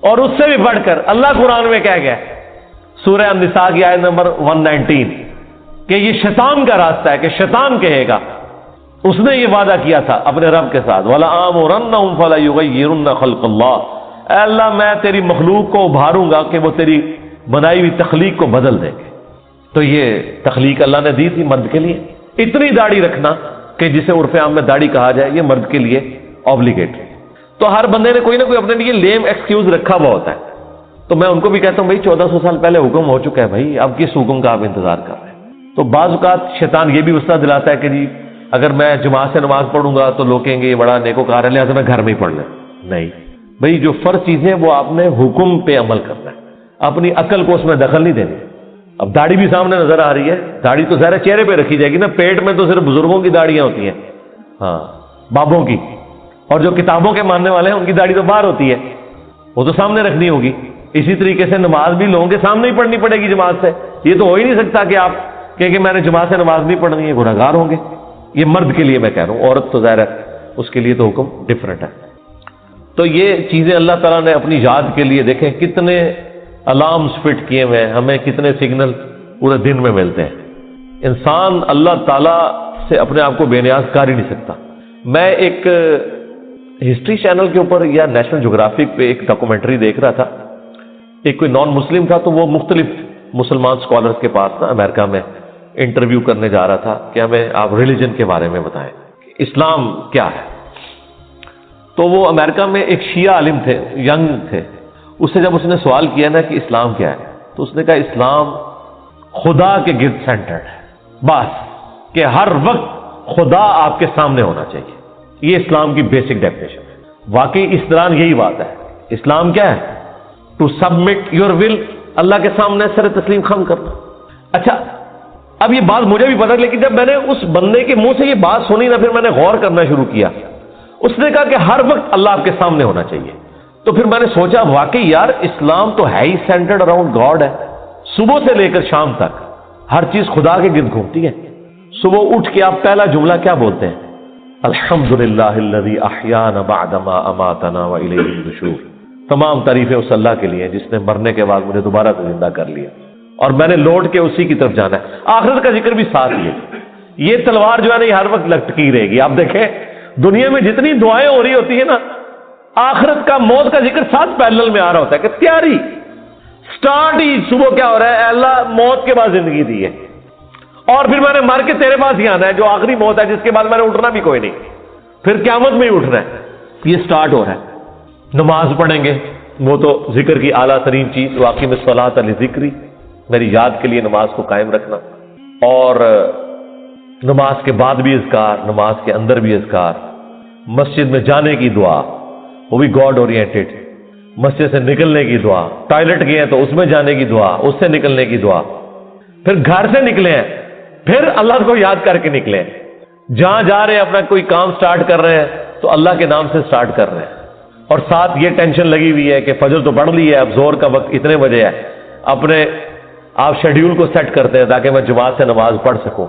اور اس سے بھی بڑھ کر اللہ قرآن میں کہہ گیا سورہ النساء کی آیت نمبر 119 کہ یہ شیطان کا راستہ ہے, کہ شیطان کہے گا, اس نے یہ وعدہ کیا تھا اپنے رب کے ساتھ وَلَآمُرَنَّهُمْ فَلَيُغَيِّرُنَّ خَلْقَ اللَّهِ, اے اللہ میں تیری مخلوق کو ابھاروں گا کہ وہ تیری بنائی ہوئی تخلیق کو بدل دیں گے. تو یہ تخلیق اللہ نے دی تھی مرد کے لیے. اتنی داڑھی رکھنا کہ جسے عرف عام میں داڑھی کہا جائے یہ مرد کے لیے آبلیگیٹری. تو ہر بندے نے کوئی نہ کوئی اپنے لیے لیم ایکسکیوز رکھا ہوا ہوتا ہے. تو میں ان کو بھی کہتا ہوں بھائی 1400 سال پہلے حکم ہو چکا ہے بھائی, اب کس حکم کا آپ انتظار کر رہے ہیں. تو بعض اوقات شیطان یہ بھی وسوسہ دلاتا ہے کہ جی اگر میں جماعت سے نماز پڑھوں گا تو لوگ کہیں گے یہ بڑا نیکوکار ہے لہٰذا میں گھر میں ہی پڑھ لیں. نہیں بھائی, جو فرض چیزیں وہ آپ نے حکم پہ عمل کرنا ہے, اپنی عقل کو اس میں دخل نہیں دینی. اب داڑھی بھی سامنے نظر آ رہی ہے, داڑھی تو ظاہر چہرے پہ رکھی جائے گی نا, پیٹ میں تو صرف بزرگوں کی داڑیاں ہوتی ہیں, ہاں بابوں کی, اور جو کتابوں کے ماننے والے ہیں ان کی داڑھی تو باہر ہوتی ہے, وہ تو سامنے رکھنی ہوگی. اسی طریقے سے نماز بھی لوگوں کے سامنے ہی پڑھنی پڑے گی جماعت سے. یہ تو ہو ہی نہیں سکتا کہ آپ کہیں کہ میں نے جماعت سے نماز نہیں پڑھنی ہے, گنہگار ہوں گے. یہ مرد کے لیے میں کہہ رہا ہوں, عورت تو ظاہر ہے اس کے لیے تو حکم ڈفرینٹ ہے. تو یہ چیزیں اللہ تعالیٰ نے اپنی یاد کے لیے دیکھیں کتنے الارمز فٹ کیے ہوئے ہیں, ہمیں کتنے سگنل پورے دن میں ملتے ہیں. انسان اللہ تعالیٰ سے اپنے آپ کو بے نیاز کر ہی نہیں سکتا. میں ایک ہسٹری چینل کے اوپر یا نیشنل جغرافک پہ ایک ڈاکومنٹری دیکھ رہا تھا. ایک کوئی نان مسلم تھا تو وہ مختلف مسلمان اسکالرس کے پاس نا امریکہ میں انٹرویو کرنے جا رہا تھا کہ ہمیں آپ ریلیجن کے بارے میں بتائیں, اسلام کیا ہے. تو وہ امریکہ میں ایک شیعہ عالم تھے, ینگ تھے. اس سے جب اس نے سوال کیا نا کہ اسلام کیا ہے تو اس نے کہا اسلام خدا کے گرد سینٹرڈ ہے, بس کہ ہر وقت خدا آپ کے سامنے ہونا چاہیے. یہ اسلام کی بیسک ڈیفینیشن ہے. واقعی اس دوران یہی بات ہے. اسلام کیا ہے؟ ٹو سبمٹ یور ول, اللہ کے سامنے سر تسلیم خم کرنا. اچھا اب یہ بات مجھے بھی پتا, لیکن جب میں نے اس بندے کے منہ سے یہ بات سنی نا پھر میں نے غور کرنا شروع کیا. اس نے کہا کہ ہر وقت اللہ آپ کے سامنے ہونا چاہیے. تو پھر میں نے سوچا واقعی یار اسلام تو ہے ہی سینٹرڈ اراؤنڈ گاڈ ہے. صبح سے لے کر شام تک ہر چیز خدا کے گرد گھومتی ہے. صبح اٹھ کے آپ پہلا جملہ کیا بولتے ہیں؟ الحمدللہ الذی احیانا بعدما اماتنا والیہ النشور. تمام تعریفیں اس اللہ کے لیے جس نے مرنے کے بعد مجھے دوبارہ سے زندہ کر لیا اور میں نے لوٹ کے اسی کی طرف جانا ہے. آخرت کا ذکر بھی ساتھ ہی ہے یہ تلوار جو ہے نا یہ ہر وقت لٹکی رہے گی. آپ دیکھیں دنیا میں جتنی دعائیں ہو رہی ہوتی ہیں نا، آخرت کا موت کا ذکر ساتھ پیرلل میں آ رہا ہوتا ہے کہ تیاری سٹارٹ ہی صبح کیا ہو رہا ہے، اے اللہ موت کے بعد زندگی دی ہے اور پھر میں نے مر کے تیرے پاس ہی آنا ہے جو آخری موت ہے جس کے بعد میں نے اٹھنا بھی کوئی نہیں، پھر قیامت میں ہی اٹھنا ہے. یہ سٹارٹ ہو رہا ہے. نماز پڑھیں گے، وہ تو ذکر کی اعلیٰ ترین چیز، واقعی میں الصلاۃ لذکری، میری یاد کے لیے نماز کو قائم رکھنا، اور نماز کے بعد بھی اذکار، نماز کے اندر بھی اذکار، مسجد میں جانے کی دعا وہ بھی گاڈ اورینٹڈ، مسجد سے نکلنے کی دعا، ٹوائلٹ گئے ہیں تو اس میں جانے کی دعا، اس سے نکلنے کی دعا، پھر گھر سے نکلے ہیں پھر اللہ کو یاد کر کے نکلے ہیں، جہاں جا رہے ہیں اپنا کوئی کام سٹارٹ کر رہے ہیں تو اللہ کے نام سے سٹارٹ کر رہے ہیں، اور ساتھ یہ ٹینشن لگی ہوئی ہے کہ فجر تو پڑھ لی ہے، اب زور کا وقت اتنے بجے ہے، اپنے آپ شیڈیول کو سیٹ کرتے ہیں تاکہ میں جماعت سے نماز پڑھ سکوں.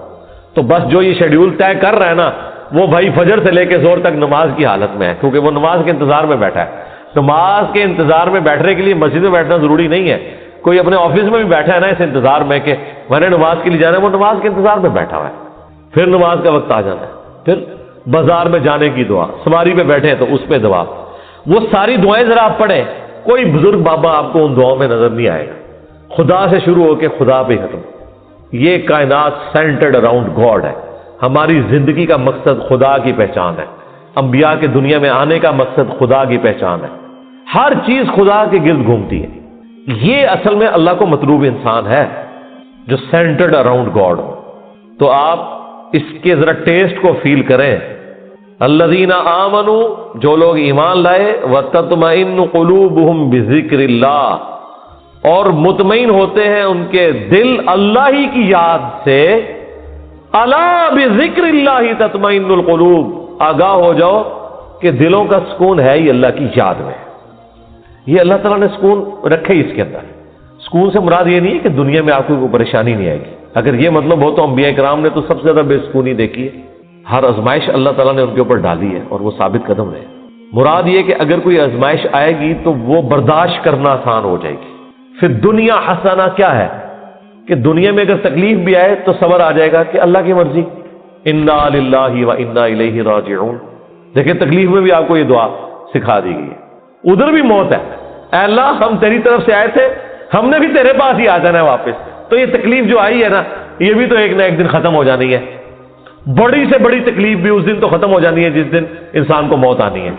تو بس جو یہ شیڈیول طے کر رہا ہے نا وہ بھائی فجر سے لے کے زور تک نماز کی حالت میں ہے، کیونکہ وہ نماز کے انتظار میں بیٹھا ہے. نماز کے انتظار میں بیٹھنے کے لیے مسجد میں بیٹھنا ضروری نہیں ہے، کوئی اپنے آفس میں بھی بیٹھا ہے نا اس انتظار میں کہ میں نے نماز کے لیے جانا ہے، وہ نماز کے انتظار میں بیٹھا ہوا ہے، پھر نماز کا وقت آ جانا ہے، پھر بازار میں جانے کی دعا، سواری پہ بیٹھے ہیں تو اس پہ دعا. وہ ساری دعائیں ذرا آپ پڑھیں، کوئی بزرگ بابا آپ کو ان دعاؤں میں نظر نہیں آئے گا. خدا سے شروع ہو کے خدا پہ ختم. یہ کائنات سینٹرڈ اراؤنڈ گاڈ ہے. ہماری زندگی کا مقصد خدا کی پہچان ہے، انبیاء کے دنیا میں آنے کا مقصد خدا کی پہچان ہے. ہر چیز خدا کے گرد گھومتی ہے. یہ اصل میں اللہ کو مطلوب انسان ہے جو سینٹرڈ اراؤنڈ گاڈ ہو. تو آپ اس کے ذرا ٹیسٹ کو فیل کریں. الذین آمنوا، جو لوگ ایمان لائے، وتطمئن قلوبہم بذکر اللہ، اور مطمئن ہوتے ہیں ان کے دل اللہ ہی کی یاد سے. الا بذکر اللہ تطمئن القلوب، آگاہ ہو جاؤ کہ دلوں کا سکون ہے ہی اللہ کی یاد میں. یہ اللہ تعالیٰ نے سکون رکھے اس کے اندر. سکون سے مراد یہ نہیں ہے کہ دنیا میں آپ کو کوئی پریشانی نہیں آئے گی. اگر یہ مطلب ہو تو انبیاء کرام نے تو سب سے زیادہ بے سکونی دیکھی ہے. ہر آزمائش اللہ تعالیٰ نے ان کے اوپر ڈالی ہے اور وہ ثابت قدم رہے. مراد یہ کہ اگر کوئی آزمائش آئے گی تو وہ برداشت کرنا آسان ہو جائے گی. پھر دنیا حسنہ کیا ہے کہ دنیا میں اگر تکلیف بھی آئے تو صبر آ جائے گا کہ اللہ کی مرضی، انا للہ و انا الیہ راجعون. دیکھیں تکلیف میں بھی آپ کو یہ دعا سکھا دی گئی ہے. ادھر بھی موت ہے، اے اللہ ہم تیری طرف سے آئے تھے، ہم نے بھی تیرے پاس ہی آ جانا ہے واپس. تو یہ تکلیف جو آئی ہے نا یہ بھی تو ایک نہ ایک دن ختم ہو جانی ہے. بڑی سے بڑی تکلیف بھی اس دن تو ختم ہو جانی ہے جس دن انسان کو موت آنی ہے.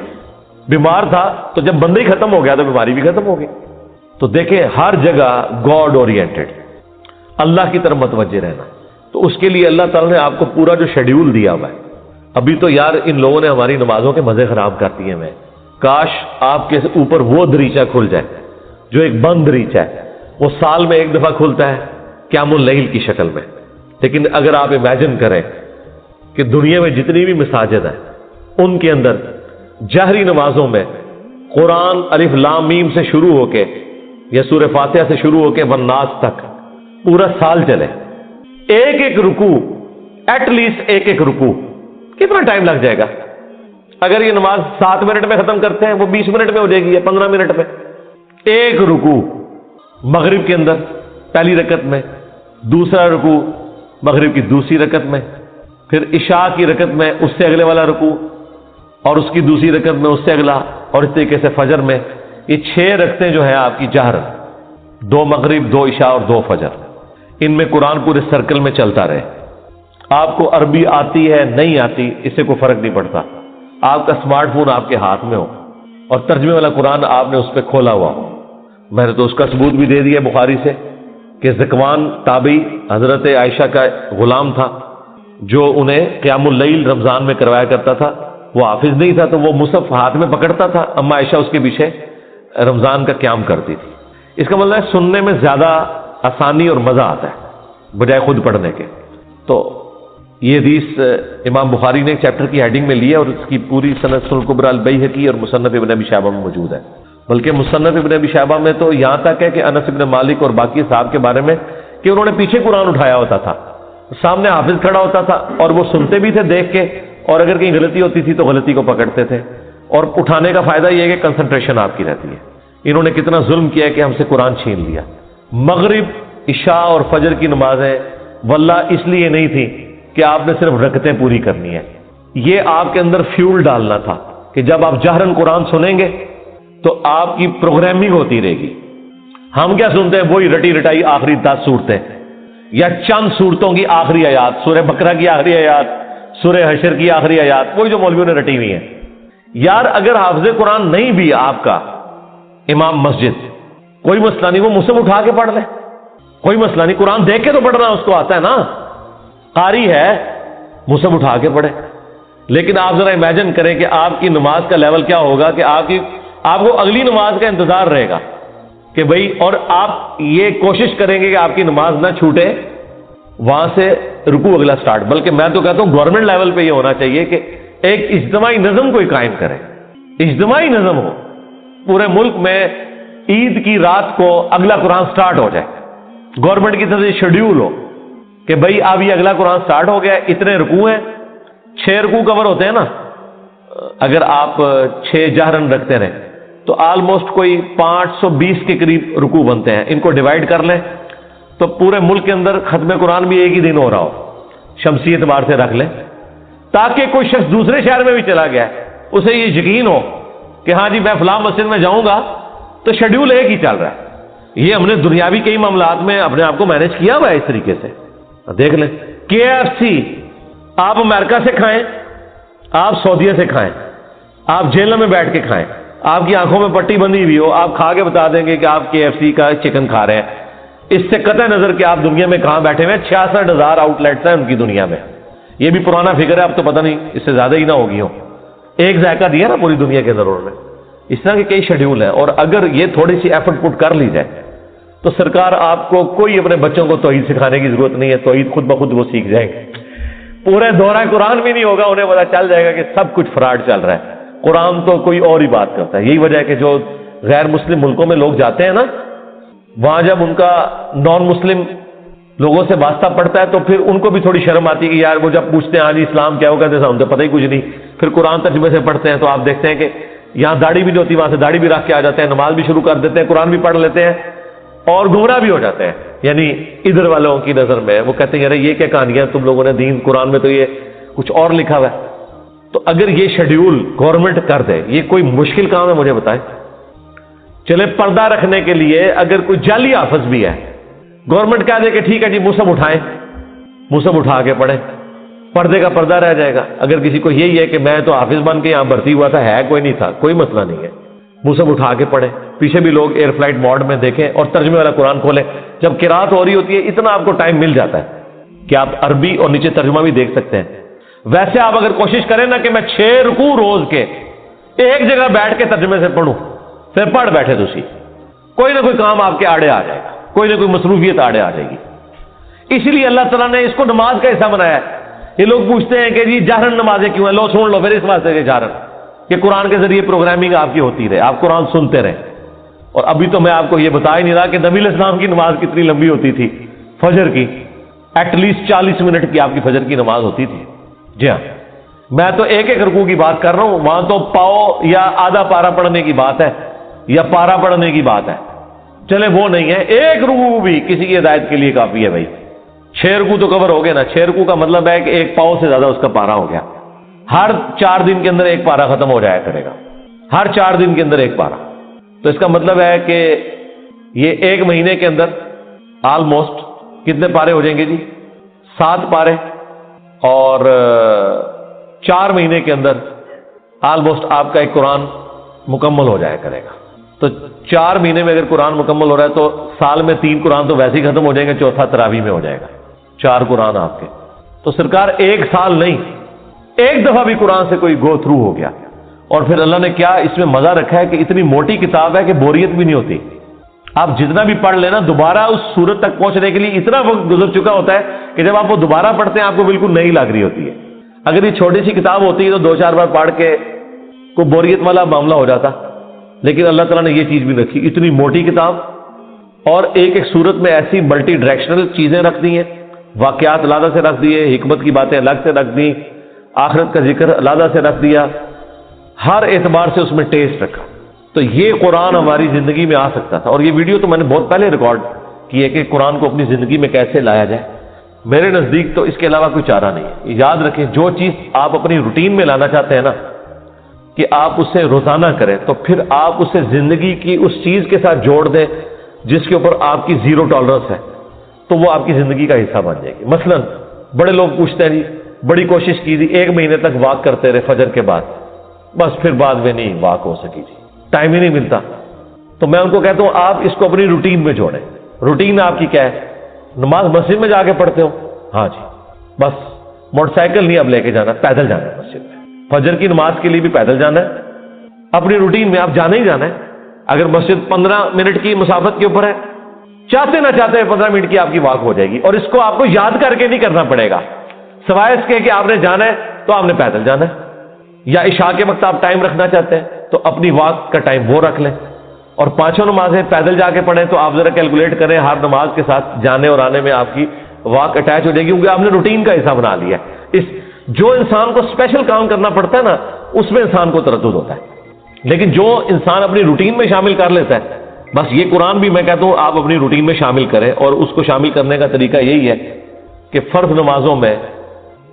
بیمار تھا تو جب بندہ ہی ختم ہو گیا تو بیماری بھی ختم ہو گئی. تو دیکھیں ہر جگہ گاڈ اورینٹڈ، اللہ کی طرف متوجہ رہنا. تو اس کے لیے اللہ تعالیٰ نے آپ کو پورا جو شیڈیول دیا ہوا ہے. ابھی تو یار ان لوگوں نے ہماری نمازوں کے مزے خراب کر دیے ہیں. کاش آپ کے اوپر وہ دریچہ کھل جائے جو ایک بند دریچہ ہے، وہ سال میں ایک دفعہ کھلتا ہے قیام اللیل کی شکل میں. لیکن اگر آپ امیجن کریں کہ دنیا میں جتنی بھی مساجد ہیں ان کے اندر جہری نمازوں میں قرآن الف لام میم سے شروع ہو کے یا سورہ فاتحہ سے شروع ہو کے والناس تک پورا سال چلے، ایک ایک رکوع، ایٹ لیسٹ ایک ایک رکوع، کتنا ٹائم لگ جائے گا؟ اگر یہ نماز 7 منٹ میں ختم کرتے ہیں وہ 20 منٹ میں ہو جائے گی یا 15 منٹ میں. ایک رکوع مغرب کے اندر پہلی رکعت میں، دوسرا رکوع مغرب کی دوسری رکعت میں، پھر عشاء کی رکعت میں اس سے اگلے والا رکوع، اور اس کی دوسری رکعت میں اس سے اگلا، اور اس طریقے سے فجر میں. یہ 6 رکعتیں جو ہیں آپ کی جہر، 2 مغرب 2 عشاء اور 2 فجر. ان میں قرآن پورے سرکل میں چلتا رہے. آپ کو عربی آتی ہے نہیں آتی اس سے کوئی فرق نہیں پڑتا. آپ کا اسمارٹ فون آپ کے ہاتھ میں ہو اور ترجمے والا قرآن آپ نے اس پہ کھولا ہوا ہو. میں نے تو اس کا ثبوت بھی دے دیا بخاری سے کہ ذکوان تابعی حضرت عائشہ کا غلام تھا جو انہیں قیام اللیل رمضان میں کروایا کرتا تھا. وہ حافظ نہیں تھا تو وہ مصحف ہاتھ میں پکڑتا تھا، اما عائشہ اس کے پیچھے رمضان کا قیام کرتی تھی. اس کا مطلب ہے سننے میں زیادہ آسانی اور مزہ آتا ہے بجائے خود پڑھنے کے. تو یہ حدیث امام بخاری نے ایک چیپٹر کی ہیڈنگ میں لی ہے اور اس کی پوری سند سنن الکبریٰ البیہقی اور مصنف ابن ابی شیبہ میں موجود ہے. بلکہ مصنف ابن ابی شیبہ میں تو یہاں تک ہے کہ انس ابن مالک اور باقی صاحب کے بارے میں کہ انہوں نے پیچھے قرآن اٹھایا ہوتا تھا، سامنے حافظ کھڑا ہوتا تھا اور وہ سنتے بھی تھے دیکھ کے، اور اگر کہیں غلطی ہوتی تھی تو غلطی کو پکڑتے تھے. اور اٹھانے کا فائدہ یہ ہے کہ کنسنٹریشن آپ کی رہتی ہے. انہوں نے کتنا ظلم کیا ہے کہ ہم سے قرآن چھین لیا. مغرب عشاء اور فجر کی نمازیں واللہ اس لیے نہیں تھی کہ آپ نے صرف رکعتیں پوری کرنی ہے. یہ آپ کے اندر فیول ڈالنا تھا کہ جب آپ جہرن قرآن سنیں گے تو آپ کی پروگرامنگ ہوتی رہے گی. ہم کیا سنتے ہیں؟ وہی رٹی رٹائی آخری 10 صورتیں یا چند صورتوں کی آخری آیات، سورہ بقرہ کی آخری آیات، سورہ حشر کی آخری آیات، وہی جو مولویوں نے رٹی ہوئی ہیں. یار اگر حافظ قرآن نہیں بھی آپ کا امام مسجد، کوئی مسئلہ نہیں، وہ مصحف اٹھا کے پڑھ لے، کوئی مسئلہ نہیں. قرآن دیکھ کے تو پڑھنا اس کو آتا ہے نا، قاری ہے، مصحف اٹھا کے پڑھے. لیکن آپ ذرا امیجن کریں کہ آپ کی نماز کا لیول کیا ہوگا کہ آپ کو اگلی نماز کا انتظار رہے گا کہ بھئی، اور آپ یہ کوشش کریں گے کہ آپ کی نماز نہ چھوٹے، وہاں سے رکوع اگلا سٹارٹ. بلکہ میں تو کہتا ہوں گورنمنٹ لیول پہ یہ ہونا چاہیے کہ ایک اجتماعی نظم کوئی قائم کرے، اجتماعی نظم ہو پورے ملک میں. عید کی رات کو اگلا قرآن سٹارٹ ہو جائے، گورنمنٹ کی طرف سے شیڈیول ہو کہ بھئی اب یہ اگلا قرآن سٹارٹ ہو گیا، اتنے رکوع ہیں، 6 رکوع کور ہوتے ہیں نا. اگر آپ 6 جہرن رکھتے رہیں تو آلموسٹ کوئی 520 کے قریب رکوع بنتے ہیں. ان کو ڈیوائڈ کر لیں تو پورے ملک کے اندر ختم قرآن بھی ایک ہی دن ہو رہا ہو، شمسی اعتبار سے رکھ لیں، تاکہ کوئی شخص دوسرے شہر میں بھی چلا گیا ہے اسے یہ یقین ہو کہ ہاں جی میں فلاں مسجد میں جاؤں گا تو شیڈیول ایک ہی چل رہا ہے. یہ ہم نے دنیاوی کئی معاملات میں اپنے آپ کو مینج کیا ہوا ہے اس طریقے سے. دیکھ لیں KFC آپ امریکہ سے کھائیں، آپ سعودیہ سے کھائیں، آپ جیل میں بیٹھ کے کھائیں، آپ کی آنکھوں میں پٹی بندھی ہوئی ہو، آپ کھا کے بتا دیں گے کہ آپ KFC کا چکن کھا رہے ہیں. اس سے قطع نظر کہ آپ دنیا میں کہاں بیٹھے ہوئے ہیں. 66,000 آؤٹ لیٹس ہیں ان کی دنیا میں. یہ بھی پرانا فگر ہے، اب تو پتہ نہیں اس سے زیادہ ہی نہ ہوگی ہوں. ایک ذائقہ دیا نا پوری دنیا کے اندر انہوں نے. اس طرح کے کئی شیڈیول ہیں، اور اگر یہ تھوڑی سی ایفرٹ پٹ کر لی جائے تو سرکار آپ کو کوئی اپنے بچوں کو توحید سکھانے کی ضرورت نہیں ہے. توحید خود بخود وہ سیکھ جائیں گے. پورے دورہ قرآن بھی نہیں ہوگا، انہیں پتا چل جائے گا کہ سب کچھ فراڈ چل رہا ہے. قرآن تو کوئی اور ہی بات کرتا ہے. یہی وجہ ہے کہ جو غیر مسلم ملکوں میں لوگ جاتے ہیں نا، وہاں جب ان کا نان مسلم لوگوں سے واسطہ پڑتا ہے تو پھر ان کو بھی تھوڑی شرم آتی ہے کہ یار وہ جب پوچھتے ہیں ہاں جی اسلام کیا، وہ کہتے ہیں ہم تو پتہ ہی کچھ نہیں. پھر قرآن ترجمے سے پڑھتے ہیں تو آپ دیکھتے ہیں کہ یہاں داڑھی بھی نہیں ہوتی، وہاں سے داڑھی بھی رکھ کے آ جاتے ہیں، نماز بھی شروع کر دیتے ہیں، قرآن بھی پڑھ لیتے ہیں اور گمراہ بھی ہو جاتے ہیں. یعنی ادھر والوں کی نظر میں وہ کہتے ہیں یار یہ کیا کہانیاں تم لوگوں نے دین، قرآن میں تو یہ کچھ اور لکھا ہوا ہے. تو اگر یہ شیڈیول گورنمنٹ کر دے، یہ کوئی مشکل کام ہے مجھے بتائیں. چلے پردہ رکھنے کے لیے اگر کوئی جعلی حافظ بھی ہے، گورنمنٹ کہہ دے کہ ٹھیک ہے جی مصحف اٹھائیں، مصحف اٹھا کے پڑھیں، پردے کا پردہ رہ جائے گا. اگر کسی کو یہی ہے کہ میں تو حافظ بن کے یہاں بھرتی ہوا تھا، ہے کوئی نہیں تھا، کوئی مسئلہ نہیں ہے، مصحف اٹھا کے پڑھیں. پیچھے بھی لوگ ایئر فلائٹ موڈ میں دیکھیں اور ترجمے والا قرآن کھولیں. جب قرات ہو رہی ہوتی ہے اتنا آپ کو ٹائم مل جاتا ہے کہ آپ عربی اور نیچے ترجمہ بھی دیکھ سکتے ہیں. ویسے آپ اگر کوشش کریں نا کہ میں 6 رکوع روز کے ایک جگہ بیٹھ کے ترجمے سے پڑھوں، پھر پڑھ بیٹھے تو کوئی نہ کوئی کام آپ کے آڑے آ جائے گا، کوئی نہ کوئی مصروفیت آڑے آ جائے گی. اسی لیے اللہ تعالیٰ نے اس کو نماز کا حصہ بنایا ہے. یہ لوگ پوچھتے ہیں کہ جی جہرن نمازیں کیوں ہیں؟ لو سن لو پھر اس واسطے کہ جہرن کہ قرآن کے ذریعے پروگرامنگ آپ کی ہوتی رہے، آپ قرآن سنتے رہیں. اور ابھی تو میں آپ کو یہ بتا ہی نہیں رہا کہ نبی علیہ السلام کی نماز کتنی لمبی ہوتی تھی. فجر کی ایٹ لیسٹ 40 منٹ کی آپ کی فجر کی نماز ہوتی تھی. جی ہاں، میں تو ایک ایک رکوع کی بات کر رہا ہوں، وہاں تو پاؤ یا آدھا پارا پڑھنے کی بات ہے یا پارا پڑھنے کی بات ہے. چلے وہ نہیں ہے، ایک رکوع بھی کسی کی ہدایت کے لیے کافی ہے. بھائی 6 رکوع تو کور ہو گئے نا. 6 رکوع کا مطلب ہے کہ ایک پاؤ سے زیادہ اس کا پارا ہو گیا. ہر 4 دن کے اندر ایک پارا ختم ہو جایا کرے گا، ہر 4 دن کے اندر ایک پارا. تو اس کا مطلب ہے کہ یہ ایک مہینے کے اندر آلموسٹ کتنے پارے ہو جائیں گے جی؟ 7 پارے. اور 4 مہینے کے اندر آلموسٹ آپ کا ایک قرآن مکمل ہو جایا کرے گا. تو 4 مہینے میں اگر قرآن مکمل ہو رہا ہے تو سال میں 3 قرآن تو ویسے ہی ختم ہو جائیں گے، چوتھا تراویح میں ہو جائے گا. 4 قرآن آپ کے. تو سرکار ایک سال نہیں، ایک دفعہ بھی قرآن سے کوئی گو تھرو ہو گیا. اور پھر اللہ نے کیا اس میں مزہ رکھا ہے کہ اتنی موٹی کتاب ہے کہ بوریت بھی نہیں ہوتی. آپ جتنا بھی پڑھ لینا دوبارہ اس صورت تک پہنچنے کے لیے اتنا وقت گزر چکا ہوتا ہے کہ جب آپ وہ دوبارہ پڑھتے ہیں آپ کو بالکل نئی لگ رہی ہوتی ہے. اگر یہ چھوٹی سی کتاب ہوتی ہے تو 2-4 بار پڑھ کے کوئی بوریت والا معاملہ ہو جاتا. لیکن اللہ تعالیٰ نے یہ چیز بھی رکھی، اتنی موٹی کتاب، اور ایک ایک صورت میں ایسی ملٹی ڈائریکشنل چیزیں رکھ دی ہیں. واقعات علیحدہ سے رکھ دیے، حکمت کی باتیں الگ سے رکھ دی، آخرت کا ذکر علیحدہ سے رکھ دیا، ہر اعتبار سے اس میں ٹیسٹ رکھا. تو یہ قرآن ہماری زندگی میں آ سکتا تھا. اور یہ ویڈیو تو میں نے بہت پہلے ریکارڈ کی ہے کہ قرآن کو اپنی زندگی میں کیسے لایا جائے. میرے نزدیک تو اس کے علاوہ کوئی چارہ نہیں ہے. یاد رکھیں جو چیز آپ اپنی روٹین میں لانا چاہتے ہیں نا کہ آپ اسے روزانہ کریں, تو پھر آپ اسے زندگی کی اس چیز کے ساتھ جوڑ دیں جس کے اوپر آپ کی زیرو ٹالرنس ہے, تو وہ آپ کی زندگی کا حصہ بن جائے گی. مثلا بڑے لوگ پوچھتے ہیں جی بڑی کوشش کی تھی 1 مہینے تک واک کرتے رہے فجر کے بعد, بس پھر بعد میں نہیں واک ہو سکی جی, ٹائم ہی نہیں ملتا. تو میں ان کو کہتا ہوں آپ اس کو اپنی روٹین میں جوڑیں. روٹین آپ کی کیا ہے؟ نماز مسجد میں جا کے پڑھتے ہو, ہاں جی, بس موٹر سائیکل نہیں اب لے کے جانا, پیدل جانا ہے مسجد میں. فجر کی نماز کے لیے بھی پیدل جانا ہے, اپنی روٹین میں آپ جانا ہی جانا ہے. اگر مسجد 15 منٹ کی مسافت کے اوپر ہے, چاہتے نہ چاہتے 15 منٹ کی آپ کی واک ہو جائے گی. اور اس کو آپ کو یاد کر کے نہیں کرنا پڑے گا, سوائے اس کے کہ آپ نے جانا ہے تو آپ نے پیدل جانا ہے. یا عشاء کے وقت آپ ٹائم رکھنا چاہتے ہیں تو اپنی واک کا ٹائم وہ رکھ لیں, اور 5 نمازیں پیدل جا کے پڑھیں. تو آپ ذرا کیلکولیٹ کریں ہر نماز کے ساتھ جانے اور آنے میں آپ کی واک اٹیچ ہو جائے گی, کیونکہ آپ نے روٹین کا حصہ بنا لیا ہے. جو انسان کو اسپیشل کام کرنا پڑتا ہے نا اس میں انسان کو تردد ہوتا ہے, لیکن جو انسان اپنی روٹین میں شامل کر لیتا ہے, بس یہ قرآن بھی میں کہتا ہوں آپ اپنی روٹین میں شامل کریں. اور اس کو شامل کرنے کا طریقہ یہی ہے کہ فرض نمازوں میں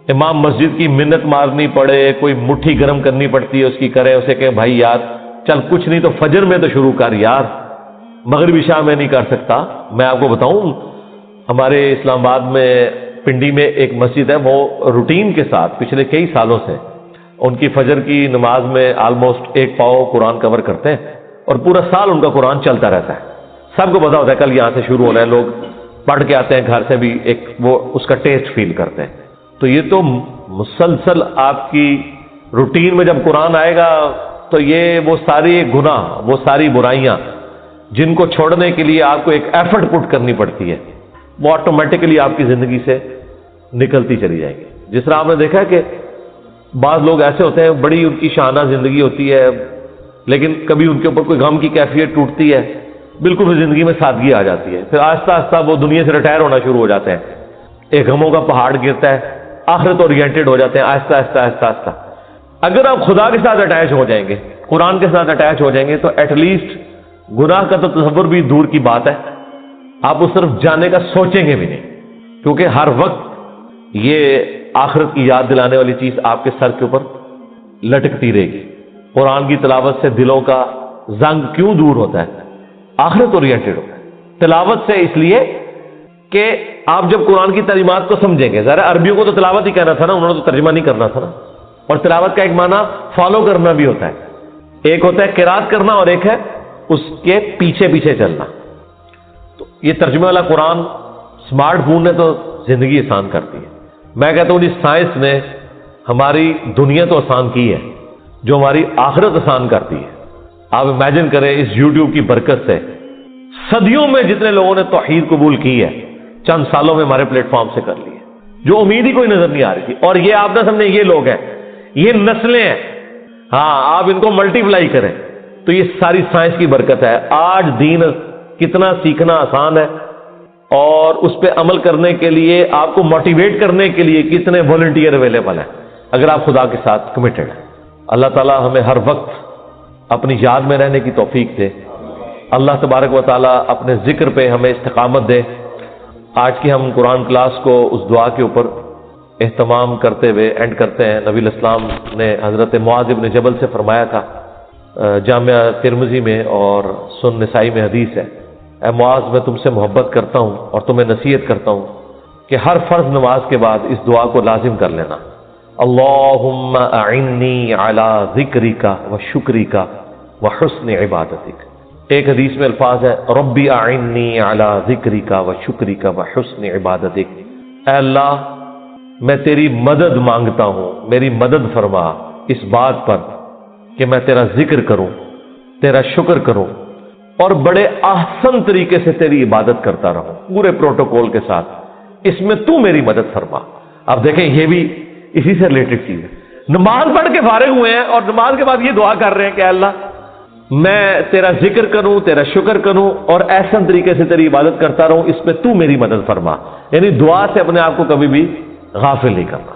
امام مسجد کی منت مارنی پڑے, کوئی مٹھی گرم کرنی پڑتی ہے اس کی, کرے اسے کہ بھائی یار چل کچھ نہیں تو فجر میں تو شروع کر یار, مغرب عشاء میں نہیں کر سکتا. میں آپ کو بتاؤں ہمارے اسلام آباد میں پنڈی میں ایک مسجد ہے, وہ روٹین کے ساتھ پچھلے کئی سالوں سے ان کی فجر کی نماز میں آلموسٹ 1 پاؤ قرآن کور کرتے ہیں, اور پورا سال ان کا قرآن چلتا رہتا ہے. سب کو پتا ہوتا ہے کل یہاں سے شروع ہونا ہے, لوگ پڑھ کے آتے ہیں گھر سے بھی, ایک وہ اس کا ٹیسٹ فیل کرتے ہیں. تو یہ تو مسلسل آپ کی روٹین میں جب قرآن آئے گا تو یہ وہ ساری گناہ, وہ ساری برائیاں جن کو چھوڑنے کے لیے آپ کو ایک ایفرٹ پٹ کرنی پڑتی ہے, وہ آٹومیٹکلی آپ کی زندگی سے نکلتی چلی جائیں گی. جس طرح آپ نے دیکھا ہے کہ بعض لوگ ایسے ہوتے ہیں بڑی ان کی شانہ زندگی ہوتی ہے, لیکن کبھی ان کے اوپر کوئی غم کی کیفیت ٹوٹتی ہے, بالکل بھی زندگی میں سادگی آ جاتی ہے. پھر آہستہ آہستہ وہ دنیا سے ریٹائر ہونا شروع ہو جاتے ہیں, ایک غموں کا پہاڑ گرتا ہے, آخرت اورینٹڈ ہو جاتے ہیں آہستہ آہستہ آہستہ آہستہ. اگر آپ خدا کے ساتھ اٹیچ ہو جائیں گے, قرآن کے ساتھ اٹیچ ہو جائیں گے, تو ایٹ لیسٹ گناہ کا تو تصور بھی دور کی بات ہے, آپ اس طرف جانے کا سوچیں گے بھی نہیں, کیونکہ ہر وقت یہ آخرت کی یاد دلانے والی چیز آپ کے سر کے اوپر لٹکتی رہے گی. قرآن کی تلاوت سے دلوں کا زنگ کیوں دور ہوتا ہے؟ آخرت اورینٹڈ ہوتا ہے. تلاوت سے اس لیے کہ آپ جب قرآن کی تعلیمات کو سمجھیں گے, ذرا عربیوں کو تو تلاوت ہی کہنا تھا نا, انہوں نے تو ترجمہ نہیں کرنا تھا نا. اور تلاوت کا ایک معنی فالو کرنا بھی ہوتا ہے, ایک ہوتا ہے قرات کرنا اور ایک ہے اس کے پیچھے پیچھے چلنا. تو یہ ترجمے والا قرآن اسمارٹ فون نے تو زندگی آسان کر دی ہے. میں کہتا ہوں اس سائنس نے ہماری دنیا تو آسان کی ہے, جو ہماری آخرت آسان کرتی ہے. آپ امیجن کریں اس یوٹیوب کی برکت سے صدیوں میں جتنے لوگوں نے توحید قبول کی ہے, چند سالوں میں ہمارے پلیٹ فارم سے کر لی ہے, جو امید ہی کوئی نظر نہیں آ رہی تھی. اور یہ آپ نہ سمجھیں یہ لوگ ہیں, یہ نسلیں ہیں. ہاں آپ ان کو ملٹی پلائی کریں تو یہ ساری سائنس کی برکت ہے. آج دین کتنا سیکھنا آسان ہے, اور اس پہ عمل کرنے کے لیے آپ کو موٹیویٹ کرنے کے لیے کتنے والنٹیئر اویلیبل ہیں اگر آپ خدا کے ساتھ کمیٹڈ ہیں. اللہ تعالی ہمیں ہر وقت اپنی یاد میں رہنے کی توفیق دے. اللہ تبارک و تعالی اپنے ذکر پہ ہمیں استقامت دے. آج کی ہم قرآن کلاس کو اس دعا کے اوپر اہتمام کرتے ہوئے اینڈ کرتے ہیں. نبی الاسلام نے حضرت معاذ بن جبل سے فرمایا تھا, جامعہ ترمذی میں اور سنن نسائی میں حدیث ہے, اے معاذ میں تم سے محبت کرتا ہوں اور تمہیں نصیحت کرتا ہوں کہ ہر فرض نماز کے بعد اس دعا کو لازم کر لینا, اللہم اعنی علی ذکرک و شکرک و حسن عبادتک. ایک حدیث میں الفاظ ہے ربی اعنی علی ذکرک و شکرک و حسن عبادتک. اے اللہ میں تیری مدد مانگتا ہوں, میری مدد فرما اس بات پر کہ میں تیرا ذکر کروں, تیرا شکر کروں اور بڑے احسن طریقے سے تیری عبادت کرتا رہوں, پورے پروٹوکول کے ساتھ. اس میں تو میری مدد فرما. اب دیکھیں یہ بھی اسی سے ریلیٹڈ چیز ہے. نماز پڑھ کے فارغ ہوئے ہیں اور نماز کے بعد یہ دعا کر رہے ہیں کہ اللہ میں تیرا ذکر کروں, تیرا شکر کروں اور احسن طریقے سے تیری عبادت کرتا رہوں, اس پہ تو میری مدد فرما. یعنی دعا سے اپنے آپ کو کبھی بھی غافل نہیں کرنا.